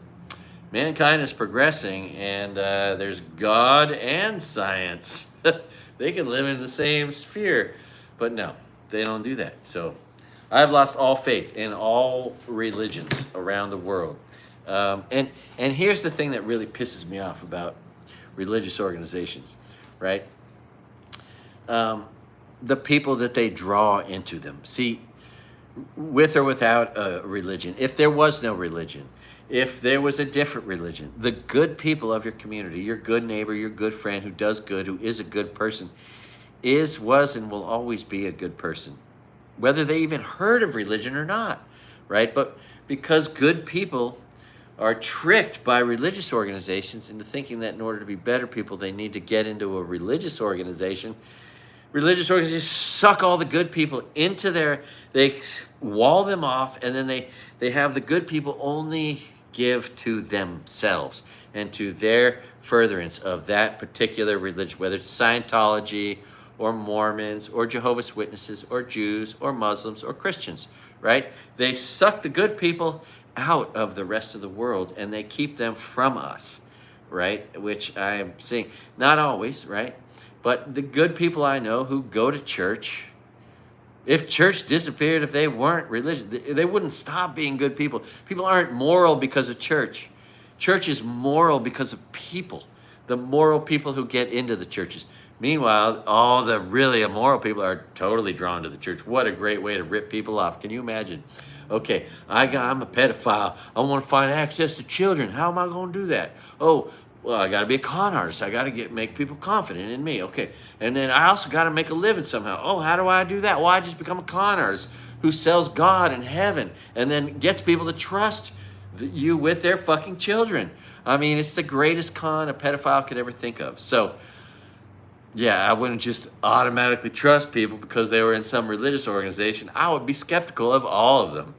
mankind is progressing, and there's God and science. They can live in the same sphere. But no, they don't do that. So I've lost all faith in all religions around the world. And here's the thing that really pisses me off about religious organizations, right? the people that they draw into them. See, with or without a religion, if there was no religion, if there was a different religion, the good people of your community, your good neighbor, your good friend who does good, who is a good person, is, was, and will always be a good person, whether they even heard of religion or not, right? But because good people are tricked by religious organizations into thinking that in order to be better people, they need to get into a religious organization. Religious organizations suck all the good people into they wall them off, and then they have the good people only give to themselves and to their furtherance of that particular religion, whether it's Scientology or Mormons or Jehovah's Witnesses or Jews or Muslims or Christians, right? They suck the good people out of the rest of the world and they keep them from us, right? Which I am seeing, not always, right? But the good people I know who go to church, if church disappeared, if they weren't religious, they wouldn't stop being good people. People aren't moral because of church. Church is moral because of people, the moral people who get into the churches. Meanwhile, all the really immoral people are totally drawn to the church. What a great way to rip people off. Can you imagine? Okay, I'm a pedophile. I want to find access to children. How am I going to do that? Oh, well, I got to be a con artist. I got to make people confident in me. Okay, and then I also got to make a living somehow. Oh, how do I do that? Well, I just become a con artist who sells God and heaven and then gets people to trust you with their fucking children. I mean, it's the greatest con a pedophile could ever think of. So, yeah, I wouldn't just automatically trust people because they were in some religious organization. I would be skeptical of all of them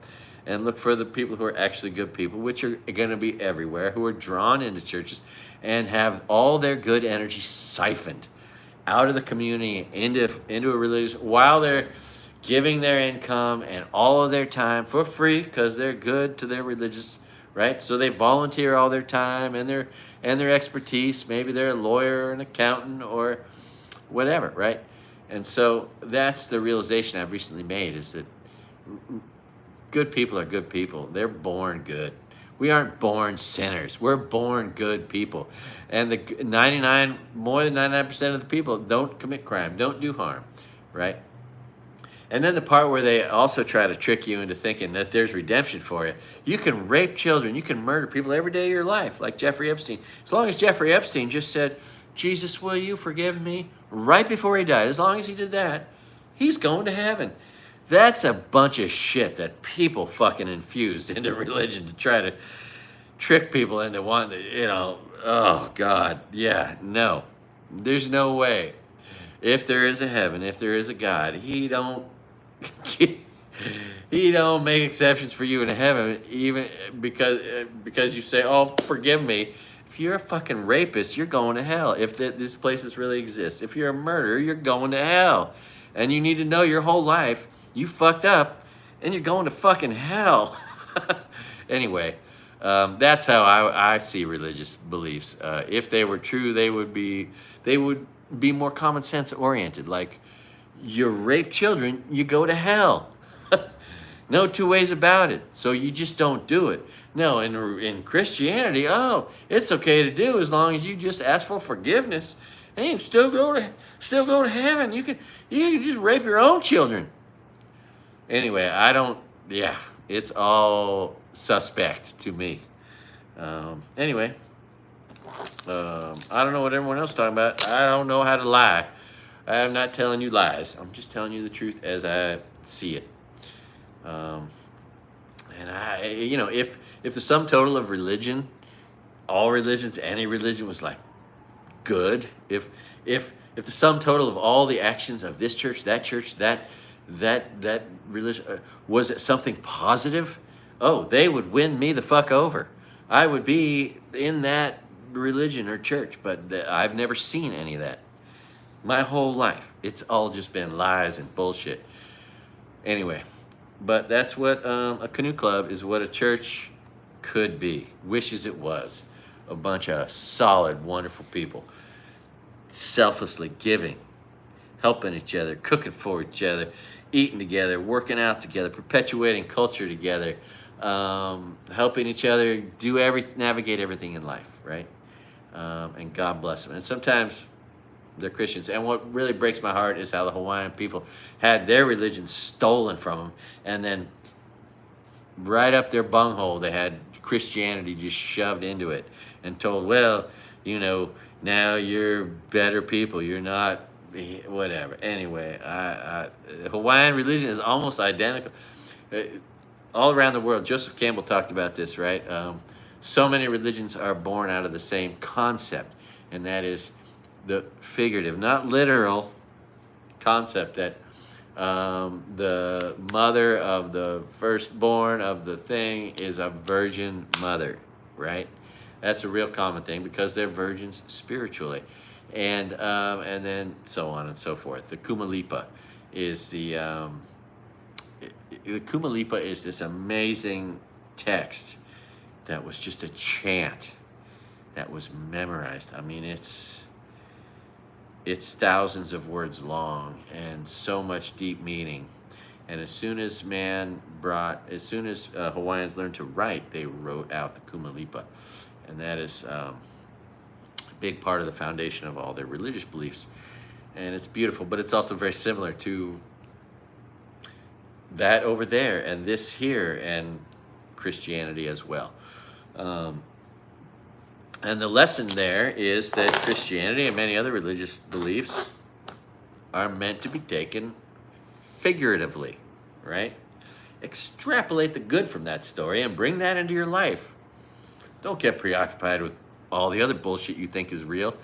and look for the people who are actually good people, which are going to be everywhere, who are drawn into churches and have all their good energy siphoned out of the community into a religion while they're giving their income and all of their time for free because they're good to their religious, right? So they volunteer all their time and their expertise. Maybe they're a lawyer or an accountant or whatever, right? And so that's the realization I've recently made, is that good people are good people. They're born good. We aren't born sinners. We're born good people. And more than 99% of the people don't commit crime, don't do harm, right? And then the part where they also try to trick you into thinking that there's redemption for you. You can rape children, you can murder people every day of your life, like Jeffrey Epstein. As long as Jeffrey Epstein just said, Jesus, will you forgive me? Right before he died, as long as he did that, he's going to heaven. That's a bunch of shit that people fucking infused into religion to try to trick people into wanting to, oh God, yeah, no. There's no way. If there is a heaven, if there is a God, he don't make exceptions for you in heaven, even because you say, oh, forgive me. If you're a fucking rapist, you're going to hell. If this places really exists. If you're a murderer, you're going to hell. And you need to know your whole life you fucked up and you're going to fucking hell. Anyway, that's how I see religious beliefs. If they were true, they would be more common sense oriented. Like, you rape children, you go to hell. No two ways about it. So you just don't do it. No, in Christianity, oh, it's okay to do as long as you just ask for forgiveness, and you can still go to heaven. You can just rape your own children. Anyway, it's all suspect to me. Anyway, I don't know what everyone else is talking about. I don't know how to lie. I am not telling you lies. I'm just telling you the truth as I see it. And if the sum total of religion, all religions, any religion was like good, if the sum total of all the actions of this church, that religion was it something positive, oh, they would win me the fuck over. I would be in that religion or church, but I've never seen any of that. My whole life, it's all just been lies and bullshit. Anyway, but that's what a canoe club is, what a church could be, wishes it was. A bunch of solid, wonderful people, selflessly giving, helping each other, cooking for each other, eating together, working out together, perpetuating culture together, helping each other navigate everything in life, right? And God bless them. And sometimes They're Christians. And what really breaks my heart is how the Hawaiian people had their religion stolen from them, and then right up their bunghole, they had Christianity just shoved into it and told, well, you know, now you're better people. You're not whatever. Anyway, Hawaiian religion is almost identical. Uh, All around the world, Joseph Campbell talked about this, right? So many religions are born out of the same concept, and that is the figurative, not literal concept that the mother of the firstborn of the thing is a virgin mother, right? That's a real common thing because they're virgins spiritually, and then so on and so forth. The Kumalipa is the Kumalipa is this amazing text that was just a chant that was memorized. I mean, it's thousands of words long and so much deep meaning. And as soon as Hawaiians learned to write, they wrote out the Kumalipa. And that is a big part of the foundation of all their religious beliefs. And it's beautiful, but it's also very similar to that over there and this here and Christianity as well. And the lesson there is that Christianity and many other religious beliefs are meant to be taken figuratively, right? Extrapolate the good from that story and bring that into your life. Don't get preoccupied with all the other bullshit you think is real.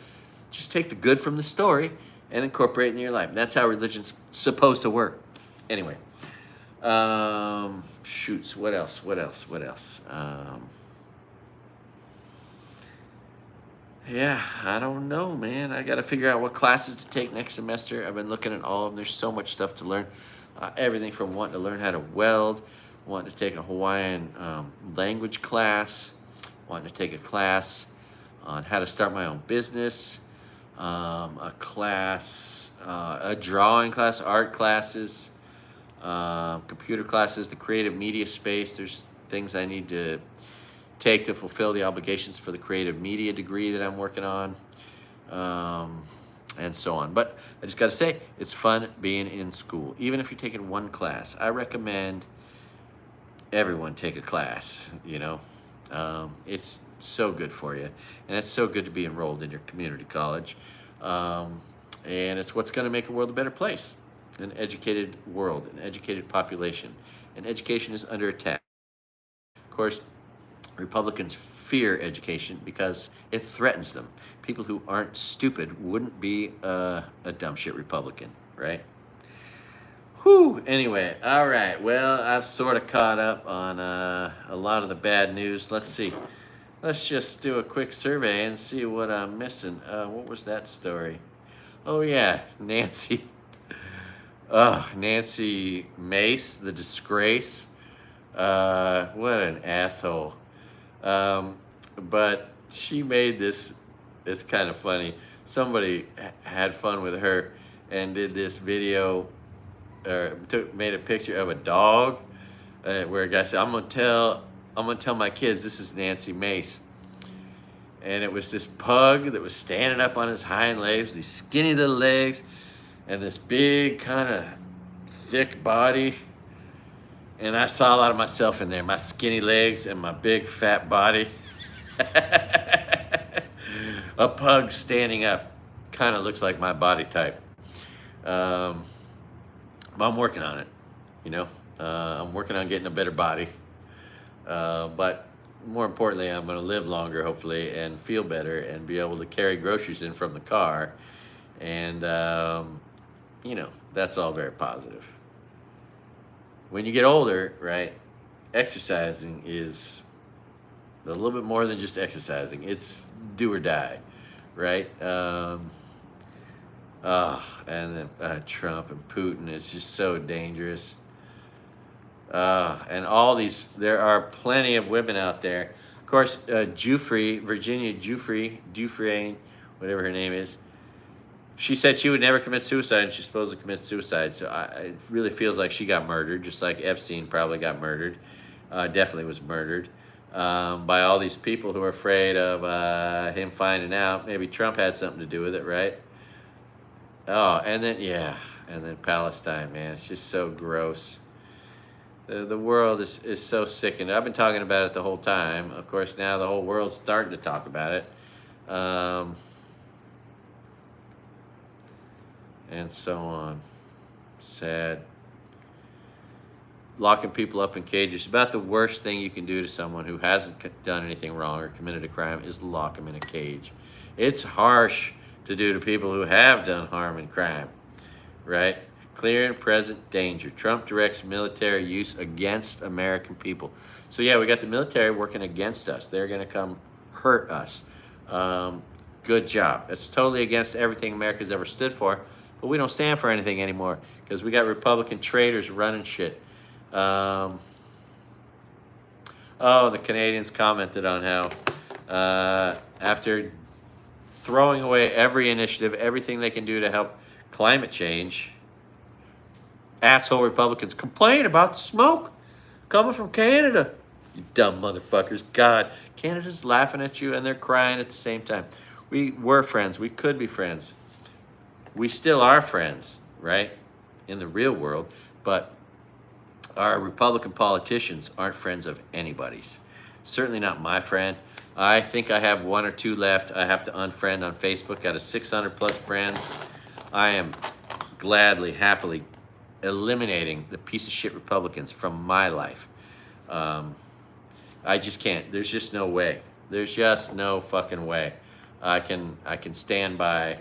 Just take the good from the story and incorporate it into your life. That's how religion's supposed to work. Anyway, shoots. What else? Yeah, I don't know, man. I got to figure out what classes to take next semester. I've been looking at all of them. There's so much stuff to learn. Everything from wanting to learn how to weld, wanting to take a Hawaiian language class, wanting to take a class on how to start my own business, a drawing class, art classes, computer classes, the creative media space. There's things I need to take to fulfill the obligations for the creative media degree that I'm working on, and so on. But I just got to say, it's fun being in school. Even if you're taking one class, I recommend everyone take a class, you know. It's so good for you, and it's so good to be enrolled in your community college, and it's what's going to make a world a better place, an educated world, an educated population, and education is under attack. Of course, Republicans fear education because it threatens them. People who aren't stupid wouldn't be a dumb shit Republican, right? Whew, anyway, all right. Well, I've sort of caught up on a lot of the bad news. Let's see. Let's just do a quick survey and see what I'm missing. What was that story? Oh, yeah, Nancy. Oh, Nancy Mace, the disgrace. What an asshole. But she made this, it's kind of funny. Somebody had fun with her and did this video, or made a picture of a dog, where a guy said, I'm gonna tell my kids this is Nancy Mace. And it was this pug that was standing up on his hind legs, these skinny little legs, and this big kind of thick body. And I saw a lot of myself in there, my skinny legs and my big fat body. A pug standing up kind of looks like my body type. But I'm working on it, you know. I'm working on getting a better body. But more importantly, I'm going to live longer, hopefully, and feel better and be able to carry groceries in from the car. And, you know, that's all very positive. When you get older, right, exercising is a little bit more than just exercising. It's do or die, right? And then Trump and Putin is just so dangerous. And all these, there are plenty of women out there. Of course, Virginia Dufresne, whatever her name is, she said she would never commit suicide, and she supposedly commits suicide. So it really feels like she got murdered, just like Epstein probably got murdered. Definitely was murdered by all these people who are afraid of him finding out. Maybe Trump had something to do with it, right? Oh, and then, yeah, and then Palestine, man. It's just so gross. The world is so sickened. I've been talking about it the whole time. Of course, now the whole world's starting to talk about it. And so on. Sad. Locking people up in cages. About the worst thing you can do to someone who hasn't done anything wrong or committed a crime is lock them in a cage. It's harsh to do to people who have done harm and crime, right? Clear and present danger. Trump directs military use against American people. So yeah, we got the military working against us. They're going to come hurt us. Good job. That's totally against everything America's ever stood for. But we don't stand for anything anymore because we got Republican traitors running shit. Oh, the Canadians commented on how after throwing away every initiative, everything they can do to help climate change, asshole Republicans complain about the smoke coming from Canada. You dumb motherfuckers. God, Canada's laughing at you and they're crying at the same time. We were friends. We could be friends. We still are friends, right? In the real world. But our Republican politicians aren't friends of anybody's. Certainly not my friend. I think I have one or two left. I have to unfriend on Facebook. Got a 600 plus friends. I am gladly, happily eliminating the piece of shit Republicans from my life. I just can't. There's just no way. There's just no fucking way. I can stand by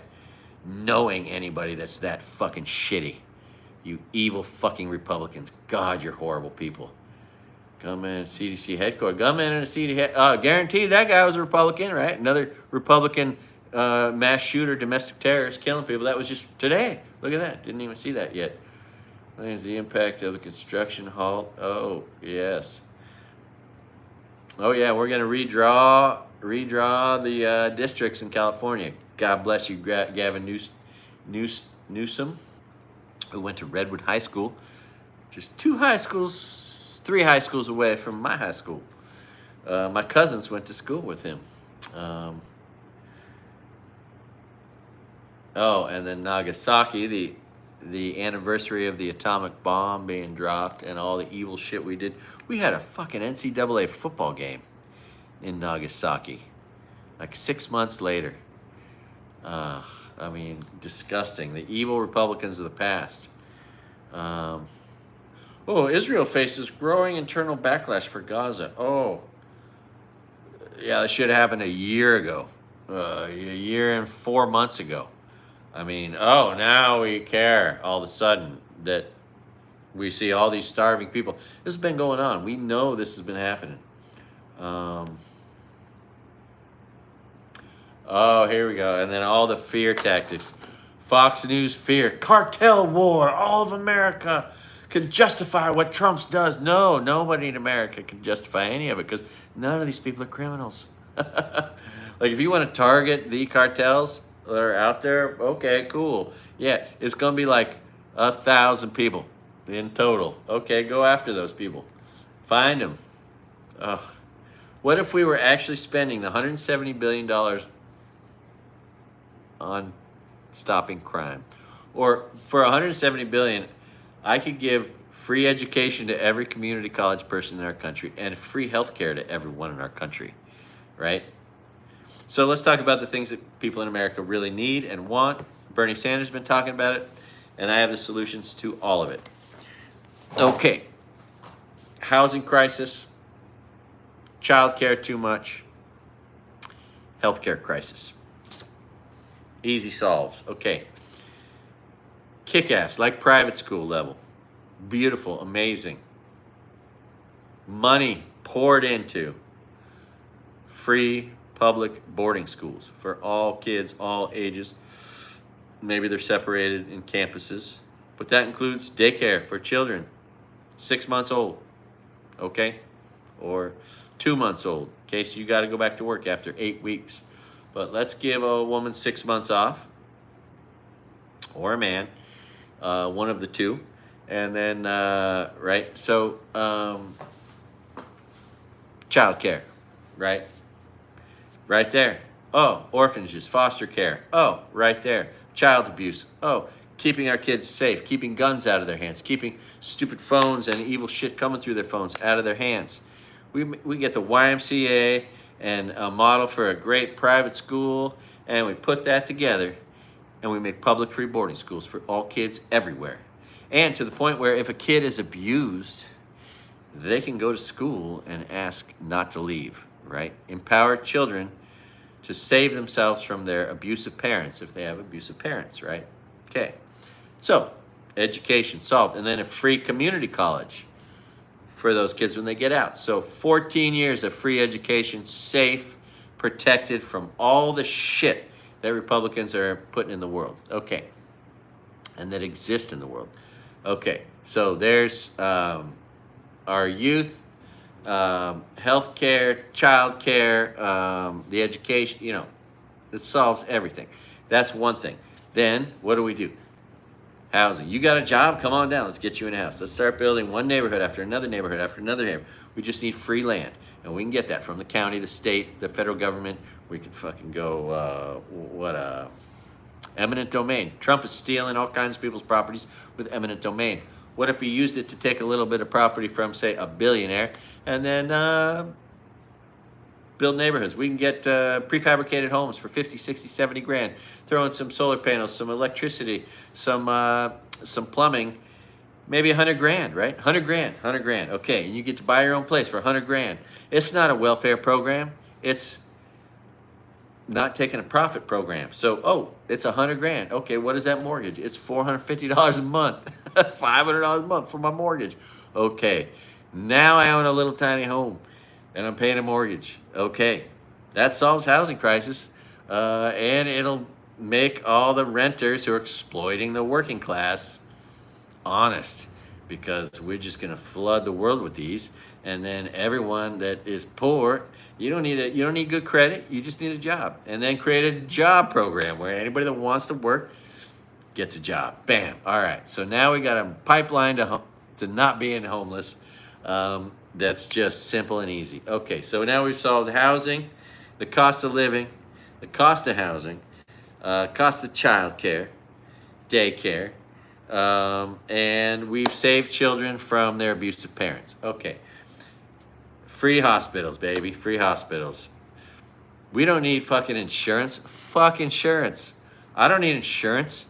knowing anybody that's that fucking shitty. You evil fucking Republicans. God, you're horrible people. Gunman at CDC headquarters. Gunman in a CDC guaranteed that guy was a Republican, right? Another Republican mass shooter, domestic terrorist, killing people. That was just today. Look at that. Didn't even see that yet. Plans the impact of the construction halt. Oh, yes. Oh, yeah, we're going to redraw the districts in California. God bless you, Gavin Newsom, who went to Redwood High School, just three high schools away from my high school. My cousins went to school with him. Oh, and then Nagasaki, the anniversary of the atomic bomb being dropped and all the evil shit we did. We had a fucking NCAA football game in Nagasaki, like 6 months later. I mean, disgusting. The evil Republicans of the past. Oh, Israel faces growing internal backlash for Gaza. Oh, yeah, that should have happened a year ago. A year and 4 months ago. I mean, oh, now we care all of a sudden that we see all these starving people. This has been going on. We know this has been happening. Oh, here we go. And then all the fear tactics. Fox News fear. Cartel war. All of America can justify what Trump does. No, nobody in America can justify any of it because none of these people are criminals. Like, if you want to target the cartels that are out there, okay, cool. Yeah, it's going to be like 1,000 people in total. Okay, go after those people. Find them. Ugh. What if we were actually spending the $170 billion on stopping crime? Or for $170 billion, I could give free education to every community college person in our country and free health care to everyone in our country, right? So let's talk about the things that people in America really need and want. Bernie Sanders has been talking about it, and I have the solutions to all of it. Okay. Housing crisis, child care too much, healthcare crisis. Easy solves. Okay. Kick-ass, like private school level. Beautiful, amazing. Money poured into free public boarding schools for all kids, all ages. Maybe they're separated in campuses, but that includes daycare for children 6 months old, okay? Or 2 months old, in case you got to go back to work after 8 weeks. But let's give a woman 6 months off, or a man, one of the two. And then, right, so child care, right? Right there. Oh, orphanages, foster care. Oh, right there. Child abuse. Oh, keeping our kids safe, keeping guns out of their hands, keeping stupid phones and evil shit coming through their phones out of their hands. We get the YMCA and a model for a great private school, and we put that together, and we make public free boarding schools for all kids everywhere. And to the point where if a kid is abused, they can go to school and ask not to leave, right? Empower children to save themselves from their abusive parents if they have abusive parents, right? Okay, so education solved, and then a free community college for those kids when they get out. So 14 years of free education, safe, protected from all the shit that Republicans are putting in the world. Okay, and that exist in the world. Okay, so there's our youth, health care, child care, the education, you know, it solves everything. That's one thing. Then what do? Housing. You got a job? Come on down. Let's get you in a house. Let's start building one neighborhood after another neighborhood after another neighborhood. We just need free land. And we can get that from the county, the state, the federal government. We can fucking go, eminent domain. Trump is stealing all kinds of people's properties with eminent domain. What if we used it to take a little bit of property from, say, a billionaire and then build neighborhoods? We can get prefabricated homes for 50, 60, 70 grand. Throw in some solar panels, some electricity, some plumbing, maybe 100 grand, right? 100 grand. Okay, and you get to buy your own place for 100 grand. It's not a welfare program. It's not taking a profit program. So, oh, it's 100 grand. Okay, what is that mortgage? It's $450 a month, $500 a month for my mortgage. Okay, now I own a little tiny home and I'm paying a mortgage. Okay, that solves housing crisis, and it'll make all the renters who are exploiting the working class honest, because we're just going to flood the world with these, and then everyone that is poor, you don't need good credit, you just need a job, and then create a job program where anybody that wants to work gets a job. Bam. All right, so now we got a pipeline to not being homeless. That's just simple and easy. Okay, so now we've solved housing, the cost of living, the cost of housing, cost of childcare, daycare, and we've saved children from their abusive parents. Okay, free hospitals, baby, free hospitals. We don't need fucking insurance. Fuck insurance. I don't need insurance.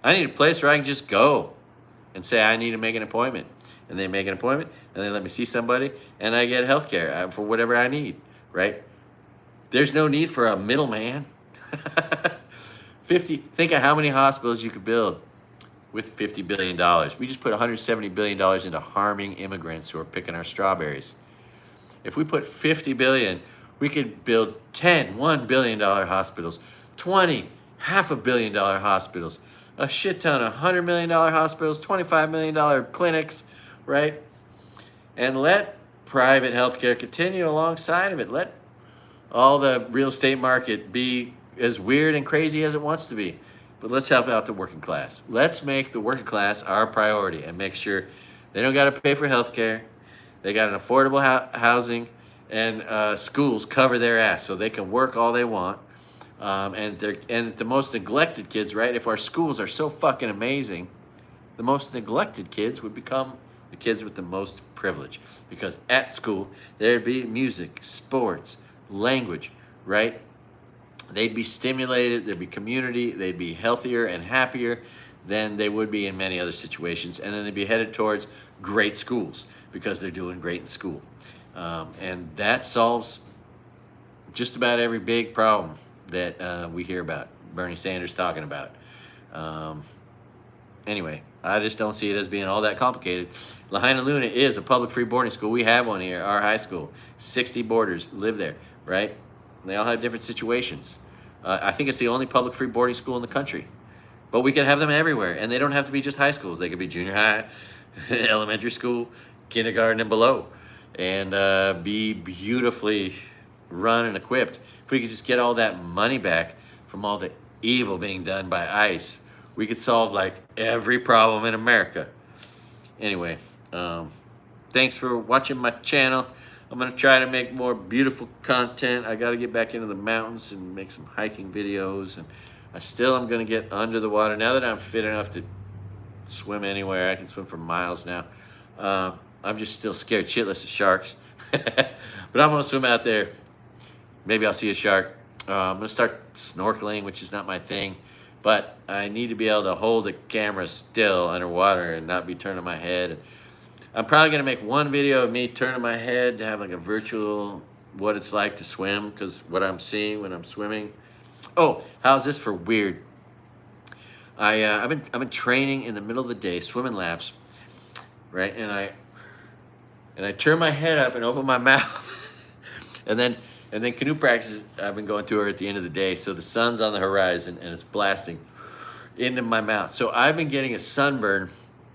I need a place where I can just go and say I need to make an appointment. And they make an appointment, and they let me see somebody, and I get health care for whatever I need, right? There's no need for a middleman. Think of how many hospitals you could build with $50 billion. We just put $170 billion into harming immigrants who are picking our strawberries. If we put $50 billion, we could build 10 $1 billion hospitals, 20 $500 million hospitals, a shit ton of $100 million hospitals, $25 million clinics, right? And let private healthcare continue alongside of it. Let all the real estate market be as weird and crazy as it wants to be. But let's help out the working class. Let's make the working class our priority and make sure they don't got to pay for healthcare. They got an affordable housing, and schools cover their ass so they can work all they want. And the most neglected kids, right? If our schools are so fucking amazing, the most neglected kids would become the kids with the most privilege, because at school there'd be music, sports, language, right? They'd be stimulated, there'd be community, they'd be healthier and happier than they would be in many other situations, and then they'd be headed towards great schools because they're doing great in school. And that solves just about every big problem that we hear about Bernie Sanders talking about. Anyway, I just don't see it as being all that complicated. Lahaina Luna is a public free boarding school. We have one here, our high school. 60 boarders live there, right? They all have different situations. I think it's the only public free boarding school in the country. But we could have them everywhere, and they don't have to be just high schools. They could be junior high, elementary school, kindergarten, and below, and be beautifully run and equipped. If we could just get all that money back from all the evil being done by ICE, we could solve like every problem in America. Anyway, thanks for watching my channel. I'm gonna try to make more beautiful content. I got to get back into the mountains and make some hiking videos, and I still am gonna get under the water now that I'm fit enough to swim anywhere. I can swim for miles now. I'm just still scared shitless of sharks, but I'm gonna swim out there. Maybe I'll see a shark. I'm gonna start snorkeling, which is not my thing, but I need to be able to hold the camera still underwater and not be turning my head. I'm probably gonna make one video of me turning my head to have like a virtual what it's like to swim, because what I'm seeing when I'm swimming. Oh, how's this for weird? I've been training in the middle of the day, swimming laps, right? And I turn my head up and open my mouth, and then canoe practice I've been going to her at the end of the day. So the sun's on the horizon and it's blasting into my mouth. So I've been getting a sunburn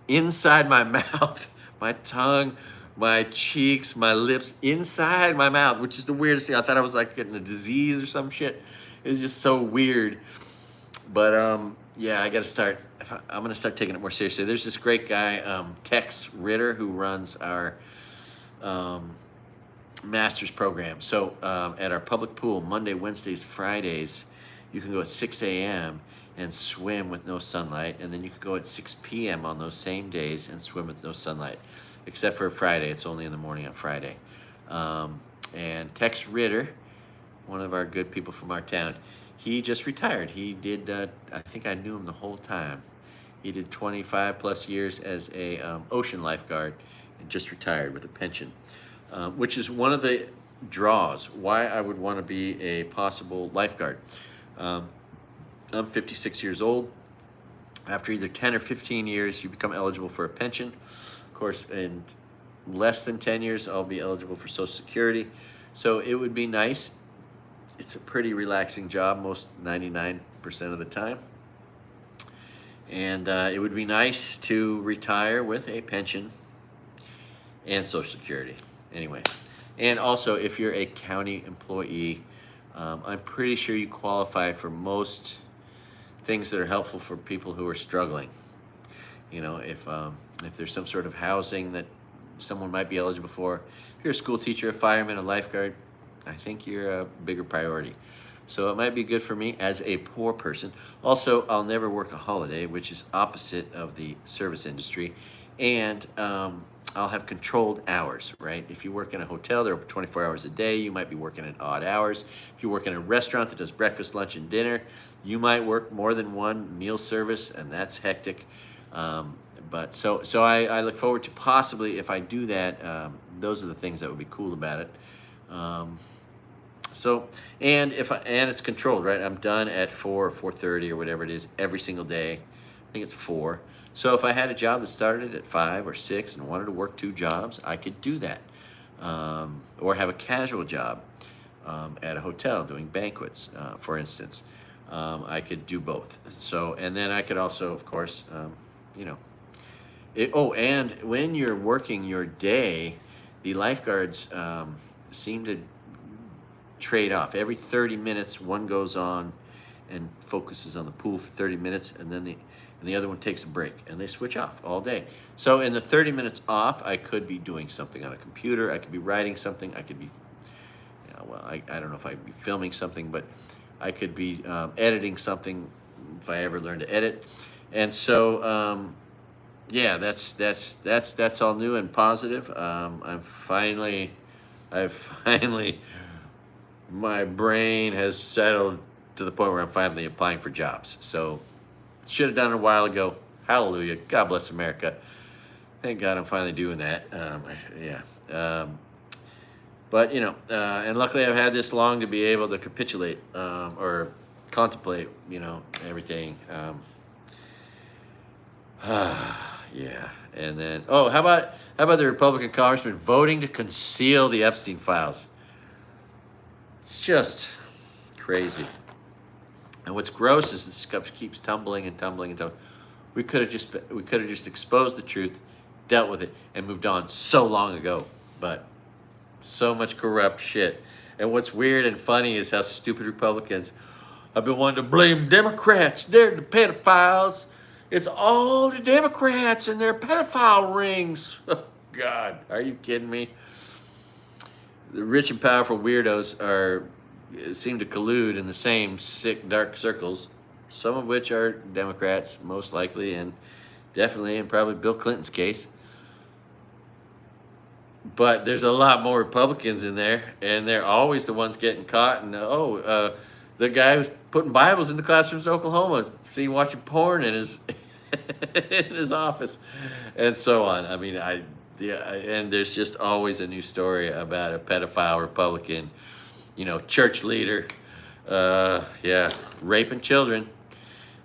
inside my mouth, my tongue, my cheeks, my lips, inside my mouth, which is the weirdest thing. I thought I was like getting a disease or some shit. It's just so weird. But yeah, I got to start. I'm going to start taking it more seriously. There's this great guy, Tex Ritter, who runs our master's program. So at our public pool, Monday, Wednesdays, Fridays, you can go at 6 a.m. and swim with no sunlight. And then you can go at 6 p.m. on those same days and swim with no sunlight. Except for Friday. It's only in the morning on Friday. And Tex Ritter, one of our good people from our town, he just retired. He did, I think I knew him the whole time. He did 25 plus years as a ocean lifeguard and just retired with a pension, which is one of the draws why I would want to be a possible lifeguard. I'm 56 years old. After either 10 or 15 years, you become eligible for a pension. Of course, in less than 10 years, I'll be eligible for Social Security. So it would be nice. It's a pretty relaxing job, most 99% of the time. And it would be nice to retire with a pension and Social Security. Anyway, and also if you're a county employee, I'm pretty sure you qualify for most things that are helpful for people who are struggling. You know, if there's some sort of housing that someone might be eligible for, if you're a school teacher, a fireman, a lifeguard, I think you're a bigger priority. So it might be good for me as a poor person. Also, I'll never work a holiday, which is opposite of the service industry. And I'll have controlled hours, right? If you work in a hotel, they're open 24 hours a day. You might be working at odd hours. If you work in a restaurant that does breakfast, lunch, and dinner, you might work more than one meal service, and that's hectic. But so I look forward to possibly, if I do that, those are the things that would be cool about it. And it's controlled, right? I'm done at 4 or 4:30 or whatever it is every single day. I think it's 4. So if I had a job that started at 5 or 6 and wanted to work 2 jobs, I could do that. Or have a casual job at a hotel doing banquets, for instance. I could do both. So, and then I could also, of course, and when you're working your day, the lifeguards seem to trade off. Every 30 minutes, one goes on and focuses on the pool for 30 minutes, and then the other one takes a break, and they switch off all day. So in the 30 minutes off, I could be doing something on a computer. I could be writing something. I could be, I don't know if I'd be filming something, but I could be editing something if I ever learn to edit. And so, yeah, that's all new and positive. I've finally, my brain has settled to the point where I'm finally applying for jobs. So should have done it a while ago. Hallelujah. God bless America. Thank God I'm finally doing that. But, and luckily I've had this long to be able to capitulate or contemplate, everything. Yeah. And then, how about the Republican congressman voting to conceal the Epstein files? It's just crazy. And what's gross is this stuff keeps tumbling and tumbling and tumbling. We could have just exposed the truth, dealt with it, and moved on so long ago. But so much corrupt shit. And what's weird and funny is how stupid Republicans have been wanting to blame Democrats. They're the pedophiles. It's all the Democrats and their pedophile rings. Oh, God, are you kidding me? the rich and powerful weirdos seem to collude in the same sick, dark circles, some of which are Democrats, most likely, and definitely, and probably Bill Clinton's case. But there's a lot more Republicans in there, and they're always the ones getting caught. And the guy who's putting Bibles in the classrooms in Oklahoma, seen watching porn in his in his office, and so on. I mean, and there's just always a new story about a pedophile Republican, church leader, raping children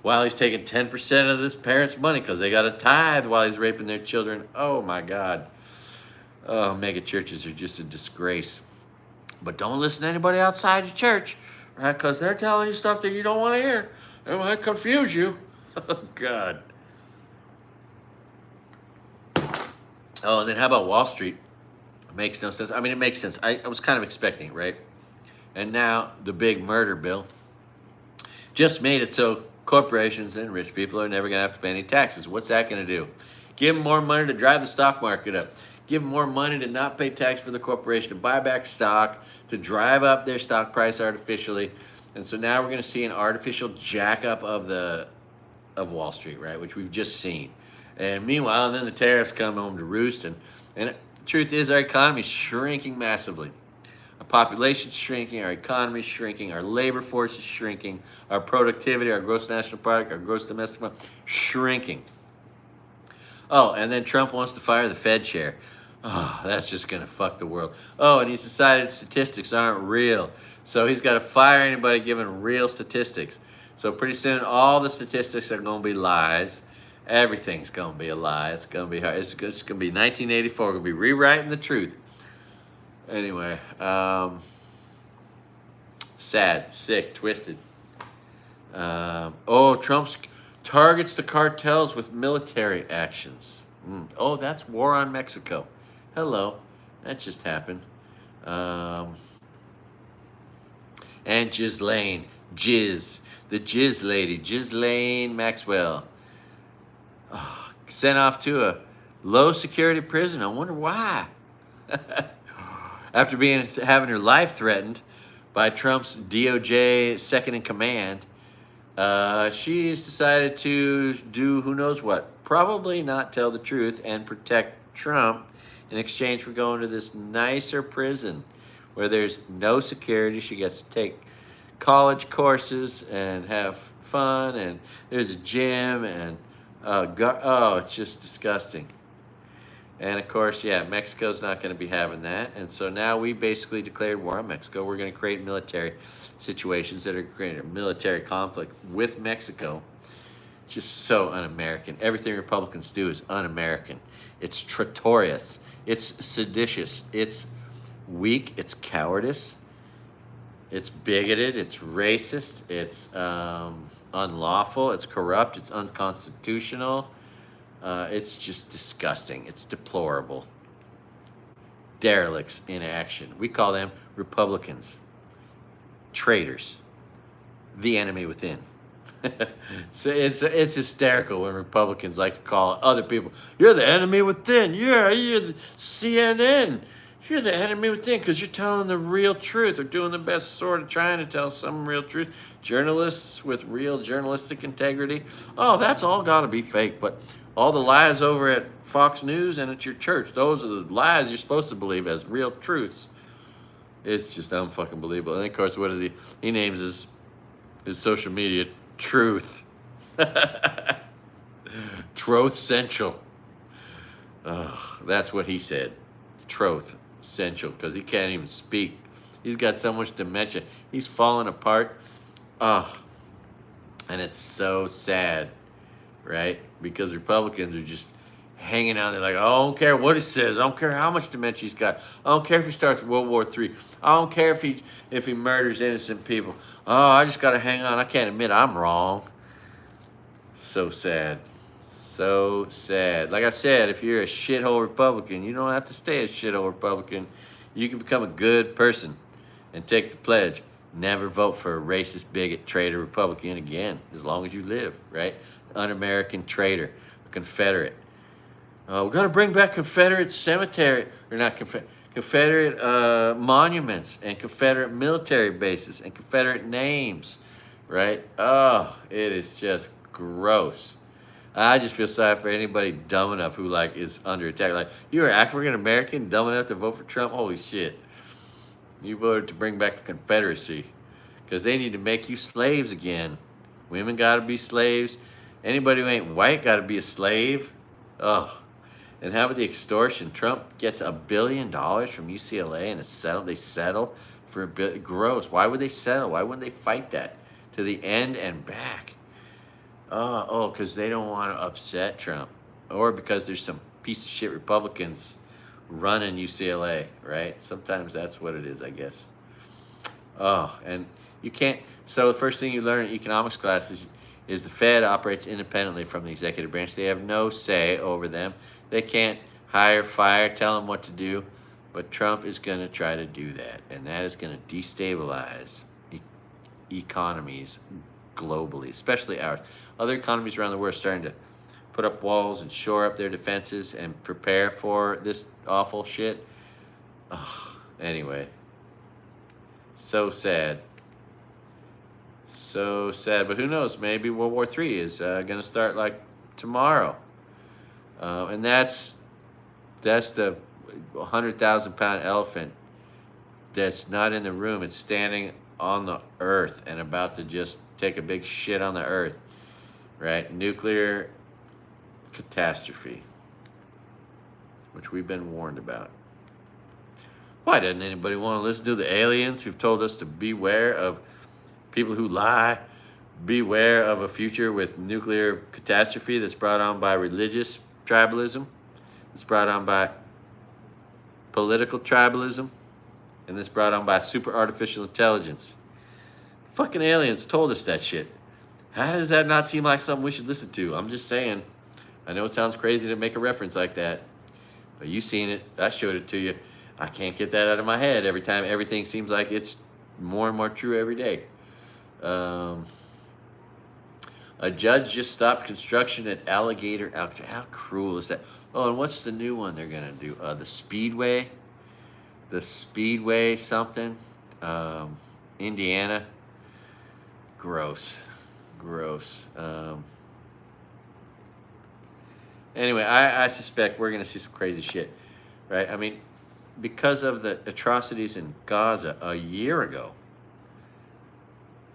while he's taking 10% of this parents' money because they got a tithe while he's raping their children. Oh my God. Oh, mega churches are just a disgrace. But don't listen to anybody outside the church, right? Because they're telling you stuff that you don't want to hear. It might confuse you. Oh, God. Oh, and then how about Wall Street? Makes no sense. I mean, it makes sense. I was kind of expecting it, right? And now the big murder bill just made it so corporations and rich people are never going to have to pay any taxes. What's that going to do? Give them more money to drive the stock market up. Give them more money to not pay tax for the corporation, to buy back stock, to drive up their stock price artificially. And so now we're going to see an artificial jack-up of Wall Street, right, which we've just seen. And meanwhile, then the tariffs come home to roost. And the truth is our economy is shrinking massively. Our population's shrinking, our economy's shrinking, our labor force is shrinking, our productivity, our gross national product, our gross domestic product, shrinking. Oh, and then Trump wants to fire the Fed chair. Oh, that's just going to fuck the world. Oh, and he's decided statistics aren't real. So he's got to fire anybody giving real statistics. So pretty soon all the statistics are going to be lies. Everything's going to be a lie. It's going to be hard. It's going to be 1984. We're going to be rewriting the truth. Anyway, sad, sick, twisted. Trump targets the cartels with military actions. Oh, that's war on Mexico. Hello, that just happened. And Ghislaine, the Jizz lady, Ghislaine Maxwell, sent off to a low security prison. I wonder why. After having her life threatened by Trump's DOJ second in command, she's decided to do who knows what. Probably not tell the truth and protect Trump in exchange for going to this nicer prison where there's no security. She gets to take college courses and have fun, and there's a gym, and it's just disgusting. And of course, Mexico's not going to be having that. And so now we basically declared war on Mexico. We're going to create military situations that are creating a military conflict with Mexico. Just so un-American. Everything Republicans do is un-American. It's traitorous. It's seditious. It's weak. It's cowardice. It's bigoted. It's racist. It's unlawful. It's corrupt. It's unconstitutional. It's just disgusting. It's deplorable. Derelicts in action. We call them Republicans. Traitors. The enemy within. So it's hysterical when Republicans like to call other people, you're the enemy within. Yeah, you're the CNN. You're the enemy within because you're telling the real truth or doing the best sort of trying to tell some real truth. Journalists with real journalistic integrity. Oh, that's all got to be fake. But all the lies over at Fox News and at your church, those are the lies you're supposed to believe as real truths. It's just unfucking believable. And of course, what is he? He names his social media Truth. Truth Central. That's what he said. Truth Central, because he can't even speak. He's got so much dementia. He's falling apart. And it's so sad, right? Because Republicans are just hanging out there like, I don't care what he says. I don't care how much dementia he's got. I don't care if he starts World War III. I don't care if he murders innocent people. Oh, I just got to hang on. I can't admit I'm wrong. So sad. So sad. Like I said, if you're a shithole Republican, you don't have to stay a shithole Republican. You can become a good person and take the pledge. Never vote for a racist, bigot, traitor Republican again, as long as you live, right? Un-American traitor, a Confederate. We got to bring back Confederate cemetery, or not Confederate monuments and Confederate military bases and Confederate names, right? Oh, it is just gross. I just feel sorry for anybody dumb enough who like is under attack. Like, you're African American dumb enough to vote for Trump? Holy shit. You voted to bring back the Confederacy because they need to make you slaves again. Women got to be slaves. Anybody who ain't white got to be a slave. Ugh. And how about the extortion? Trump gets $1 billion from UCLA and it's settled. They settle for $1 billion. Gross. Why would they settle? Why wouldn't they fight that to the end and back? Because they don't want to upset Trump, or because there's some piece of shit Republicans running UCLA, right? Sometimes that's what it is, I guess. And you can't. So the first thing you learn in economics class is the Fed operates independently from the executive branch. They have no say over them. They can't hire, fire, tell them what to do. But Trump is going to try to do that, and that is going to destabilize economies globally, especially ours. Other economies around the world are starting to put up walls and shore up their defenses and prepare for this awful shit. Anyway, so sad. So sad, but who knows? Maybe World War III is going to start like tomorrow. And that's the 100,000-pound elephant that's not in the room. It's standing on the earth and about to just take a big shit on the earth, right? Nuclear catastrophe, which we've been warned about. Why doesn't anybody want to listen to the aliens who've told us to beware of people who lie, beware of a future with nuclear catastrophe that's brought on by religious tribalism, that's brought on by political tribalism, and that's brought on by super artificial intelligence? Fucking aliens told us that shit. How does that not seem like something we should listen to? I'm just saying. I know it sounds crazy to make a reference like that, but you seen it. I showed it to you. I can't get that out of my head every time. Everything seems like it's more and more true every day. A judge just stopped construction at Alligator. How cruel is that? Oh, and what's the new one they're going to do? The Speedway? The Speedway something? Indiana? Gross. Anyway, I suspect we're going to see some crazy shit, right? I mean, because of the atrocities in Gaza a year ago,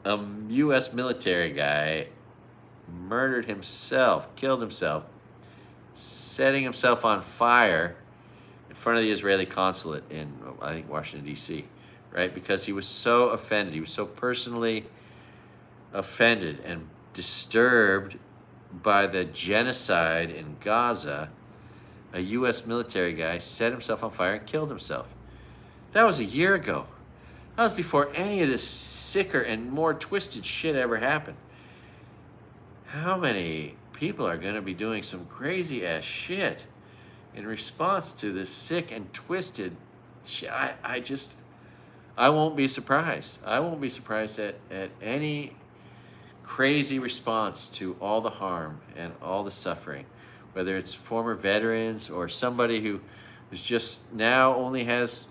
a U.S. military guy murdered himself, killed himself, setting himself on fire in front of the Israeli consulate in, I think, Washington, D.C., right? Because he was so offended. He was so personally offended and disturbed by the genocide in Gaza. A U.S. military guy set himself on fire and killed himself. That was a year ago. That was before any of this sicker and more twisted shit ever happened. How many people are going to be doing some crazy ass shit in response to this sick and twisted shit? I won't be surprised. I won't be surprised at any crazy response to all the harm and all the suffering, whether it's former veterans or somebody who is just now only has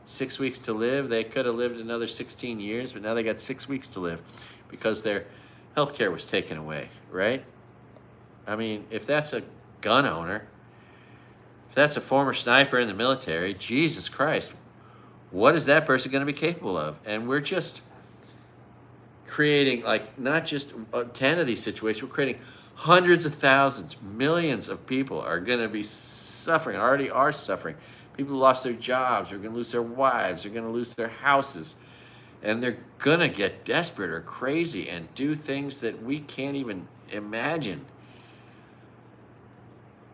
6 weeks to live. They could have lived another 16 years, but now they got 6 weeks to live because their health care was taken away, right? I mean, if that's a gun owner, if that's a former sniper in the military, Jesus Christ, what is that person going to be capable of? And we're just creating, like, not just 10 of these situations, we're creating hundreds of thousands, millions of people are going to be suffering, already are suffering. People who lost their jobs are going to lose their wives, they're going to lose their houses, and they're going to get desperate or crazy and do things that we can't even imagine.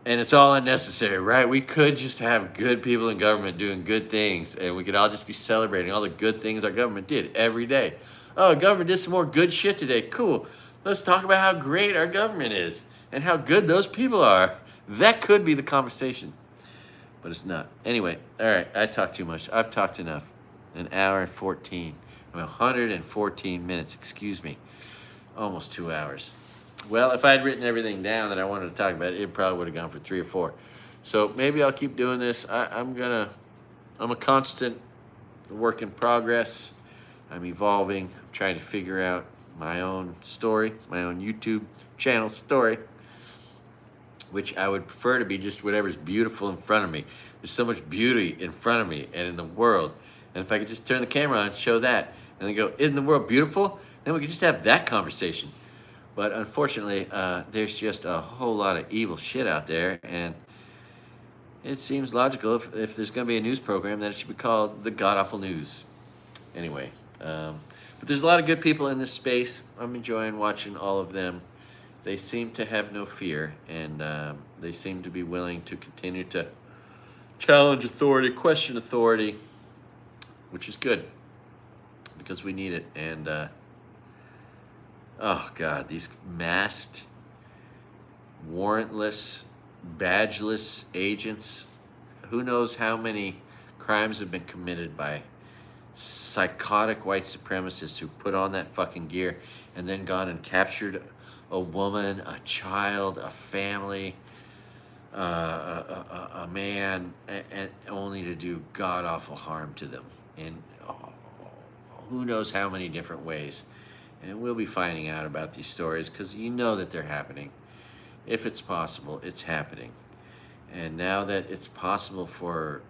And it's all unnecessary, right? We could just have good people in government doing good things, and we could all just be celebrating all the good things our government did every day. Oh, government did some more good shit today. Cool. Let's talk about how great our government is and how good those people are. That could be the conversation, but it's not. Anyway, all right, I talked too much. I've talked enough. An hour and 14. 114 minutes, excuse me. Almost 2 hours. Well, if I had written everything down that I wanted to talk about, it probably would have gone for 3 or 4. So maybe I'll keep doing this. I'm gonna I'm a constant work in progress. I'm evolving. I'm trying to figure out my own story, my own YouTube channel story, which I would prefer to be just whatever's beautiful in front of me. There's so much beauty in front of me and in the world. And if I could just turn the camera on and show that, and then go, isn't the world beautiful? Then we could just have that conversation. But unfortunately, there's just a whole lot of evil shit out there, and it seems logical if there's going to be a news program that it should be called the God Awful News. Anyway, but there's a lot of good people in this space. I'm enjoying watching all of them. They seem to have no fear, and they seem to be willing to continue to challenge authority, question authority, which is good because we need it. And oh God, these masked, warrantless, badgeless agents, who knows how many crimes have been committed by psychotic white supremacists who put on that fucking gear and then gone and captured a woman, a child, a family, a man, and only to do god-awful harm to them in who knows how many different ways. And we'll be finding out about these stories because you know that they're happening. If it's possible, it's happening. And now that it's possible for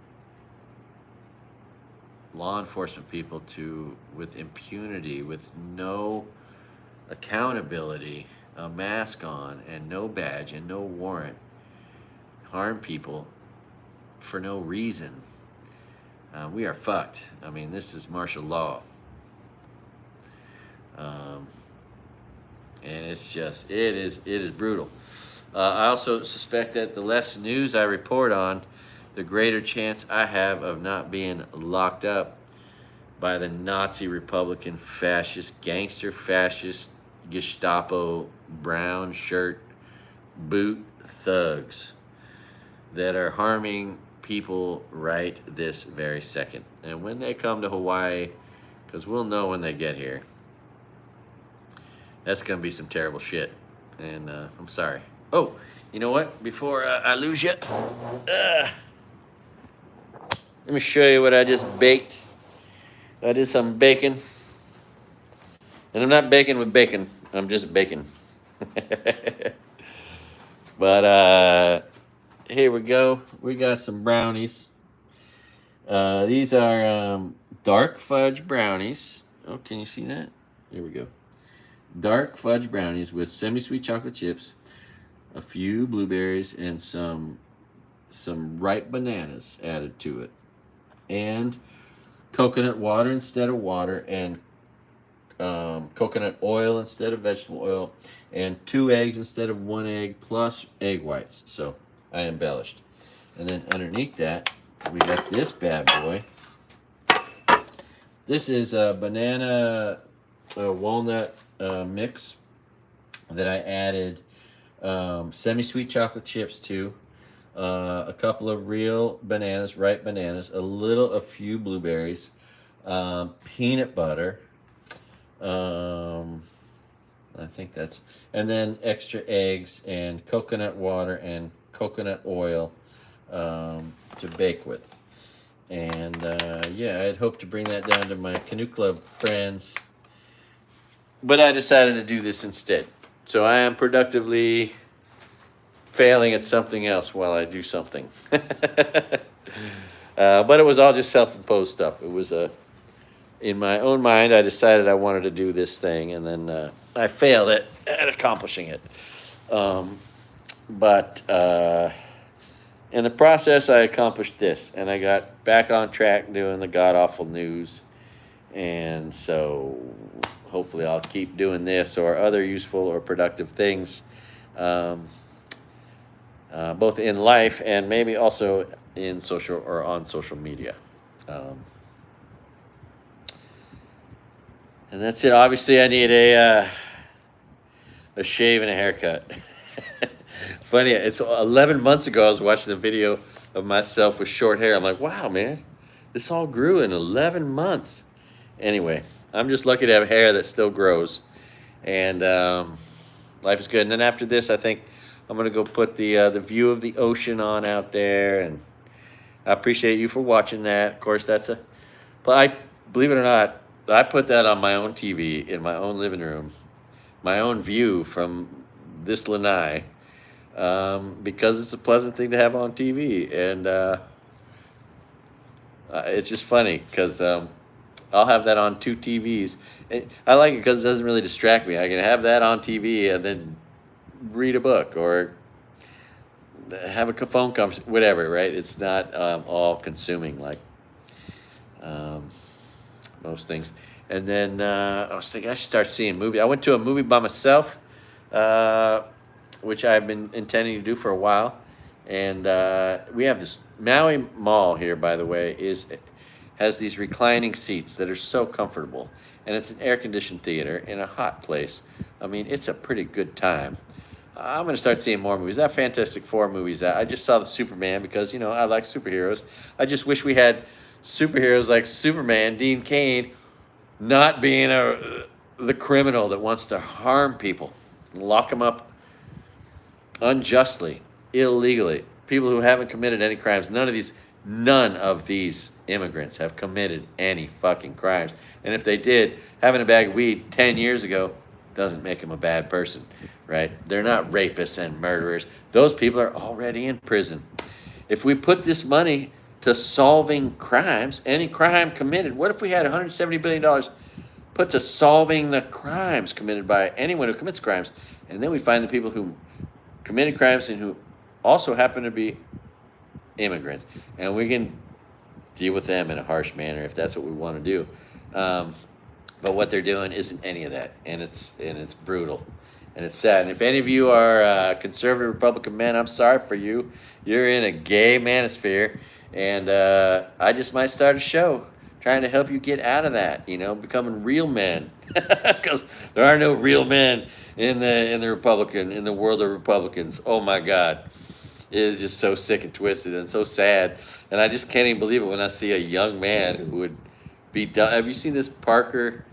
law enforcement people to, with impunity, with no accountability, a mask on and no badge and no warrant, harm people for no reason, we are fucked. I mean, this is martial law. And it's just, it is brutal. I also suspect that the less news I report on, the greater chance I have of not being locked up by the Nazi, Republican, fascist, gangster, fascist, Gestapo, brown shirt, boot thugs that are harming people right this very second. And when they come to Hawaii, because we'll know when they get here, that's going to be some terrible shit. And I'm sorry. Oh, you know what? Before I lose you, let me show you what I just baked. I did some bacon. And I'm not baking with bacon. I'm just baking. But here we go. We got some brownies. These are dark fudge brownies. Oh, can you see that? Here we go. Dark fudge brownies with semi-sweet chocolate chips, a few blueberries, and some ripe bananas added to it, and coconut water instead of water, and coconut oil instead of vegetable oil, and 2 eggs instead of 1 egg, plus egg whites. So I embellished. And then underneath that, we got this bad boy. This is a banana walnut mix that I added semi-sweet chocolate chips to, a couple of real bananas, ripe bananas, a few blueberries, peanut butter, I think that's, and then extra eggs and coconut water and coconut oil to bake with. And yeah, I'd hoped to bring that down to my canoe club friends, but I decided to do this instead. So I am productively failing at something else while I do something. But it was all just self-imposed stuff. It was in my own mind, I decided I wanted to do this thing, and then I failed at accomplishing it. But in the process, I accomplished this, and I got back on track doing the god-awful news. And so hopefully I'll keep doing this or other useful or productive things, both in life and maybe also in social or on social media. And that's it. Obviously, I need a shave and a haircut. Funny, it's 11 months ago I was watching a video of myself with short hair. I'm like, wow, man, this all grew in 11 months. Anyway, I'm just lucky to have hair that still grows. And life is good. And then after this, I think I'm going to go put the view of the ocean on out there and I appreciate you for watching that. Of course, but I, believe it or not, I put that on my own TV in my own living room, my own view from this lanai, because it's a pleasant thing to have on TV. And it's just funny because I'll have that on two TVs. And I like it because it doesn't really distract me. I can have that on TV and then read a book or have a phone conversation, whatever, right? It's not all consuming like most things. And then I was thinking I should start seeing movies. I went to a movie by myself, which I've been intending to do for a while. And we have this Maui Mall here, by the way, has these reclining seats that are so comfortable. And it's an air-conditioned theater in a hot place. I mean, it's a pretty good time. I'm going to start seeing more movies. That Fantastic Four movies out. I just saw the Superman because, you know, I like superheroes. I just wish we had superheroes like Superman, Dean Cain, not being the criminal that wants to harm people, lock them up unjustly, illegally. People who haven't committed any crimes. None of these immigrants have committed any fucking crimes. And if they did, having a bag of weed 10 years ago doesn't make them a bad person, right? They're not rapists and murderers. Those people are already in prison. If we put this money to solving crimes, any crime committed, what if we had $170 billion put to solving the crimes committed by anyone who commits crimes? And then we find the people who committed crimes and who also happen to be immigrants. And we can deal with them in a harsh manner if that's what we want to do. But what they're doing isn't any of that, and it's brutal, and it's sad. And if any of you are conservative Republican men, I'm sorry for you. You're in a gay manosphere, and I just might start a show trying to help you get out of that. You know, becoming real men, because there are no real men in the world of Republicans. Oh my God, it is just so sick and twisted and so sad, and I just can't even believe it when I see a young man who would be done. Have you seen this Parker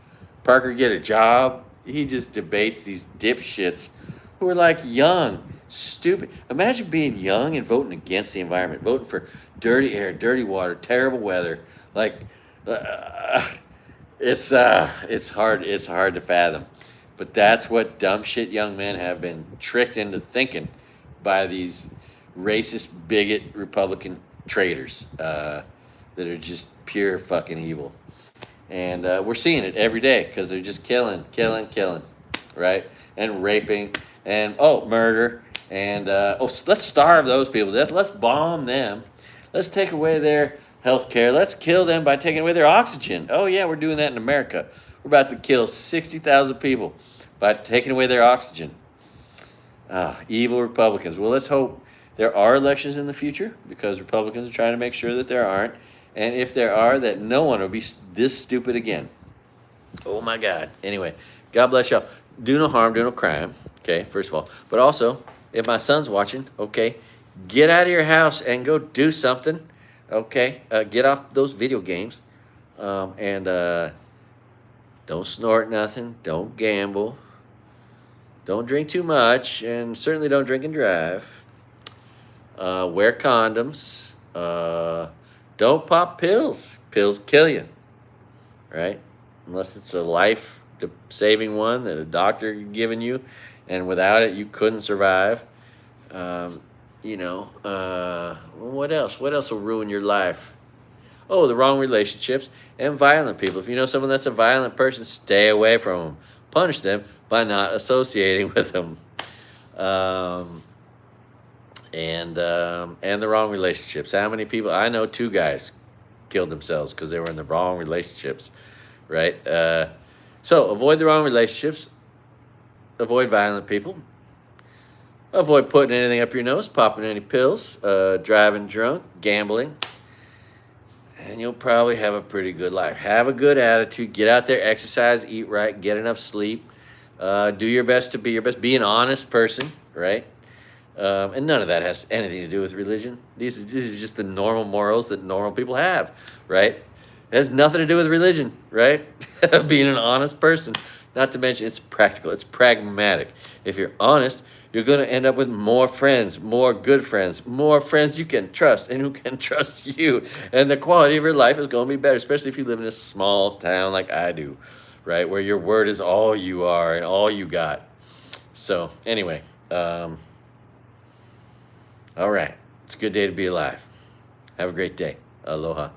Get a Job? He just debates these dipshits who are like young, stupid. Imagine being young and voting against the environment, voting for dirty air, dirty water, terrible weather. Like, it's hard to fathom. But that's what dumb shit young men have been tricked into thinking by these racist, bigot Republican traitors that are just pure fucking evil. And we're seeing it every day because they're just killing, right? And raping and, murder. And, let's starve those people to death. Let's bomb them. Let's take away their health care. Let's kill them by taking away their oxygen. Oh, yeah, we're doing that in America. We're about to kill 60,000 people by taking away their oxygen. Evil Republicans. Well, let's hope there are elections in the future because Republicans are trying to make sure that there aren't. And if there are, that no one will be this stupid again. Oh, my God. Anyway, God bless y'all. Do no harm, do no crime, okay, first of all. But also, if my son's watching, okay, get out of your house and go do something, okay? Get off those video games. And don't snort nothing. Don't gamble. Don't drink too much. And certainly don't drink and drive. Wear condoms. Don't pop pills. Pills kill you, right? Unless it's a life-saving one that a doctor given you, and without it, you couldn't survive. What else? What else will ruin your life? Oh, the wrong relationships and violent people. If you know someone that's a violent person, stay away from them. Punish them by not associating with them. And the wrong relationships. How many people? I know 2 guys killed themselves because they were in the wrong relationships, right? So avoid the wrong relationships. Avoid violent people. Avoid putting anything up your nose, popping any pills, driving drunk, gambling. And you'll probably have a pretty good life. Have a good attitude. Get out there, exercise, eat right, get enough sleep. Do your best to be your best. Be an honest person, right? And none of that has anything to do with religion. These is just the normal morals that normal people have, right? It has nothing to do with religion, right? Being an honest person. Not to mention, it's practical. It's pragmatic. If you're honest, You're going to end up with more friends, more good friends, more friends you can trust and who can trust you. And the quality of your life is going to be better, especially if you live in a small town like I do, right? Where your word is all you are and all you got. So anyway, all right. It's a good day to be alive. Have a great day. Aloha.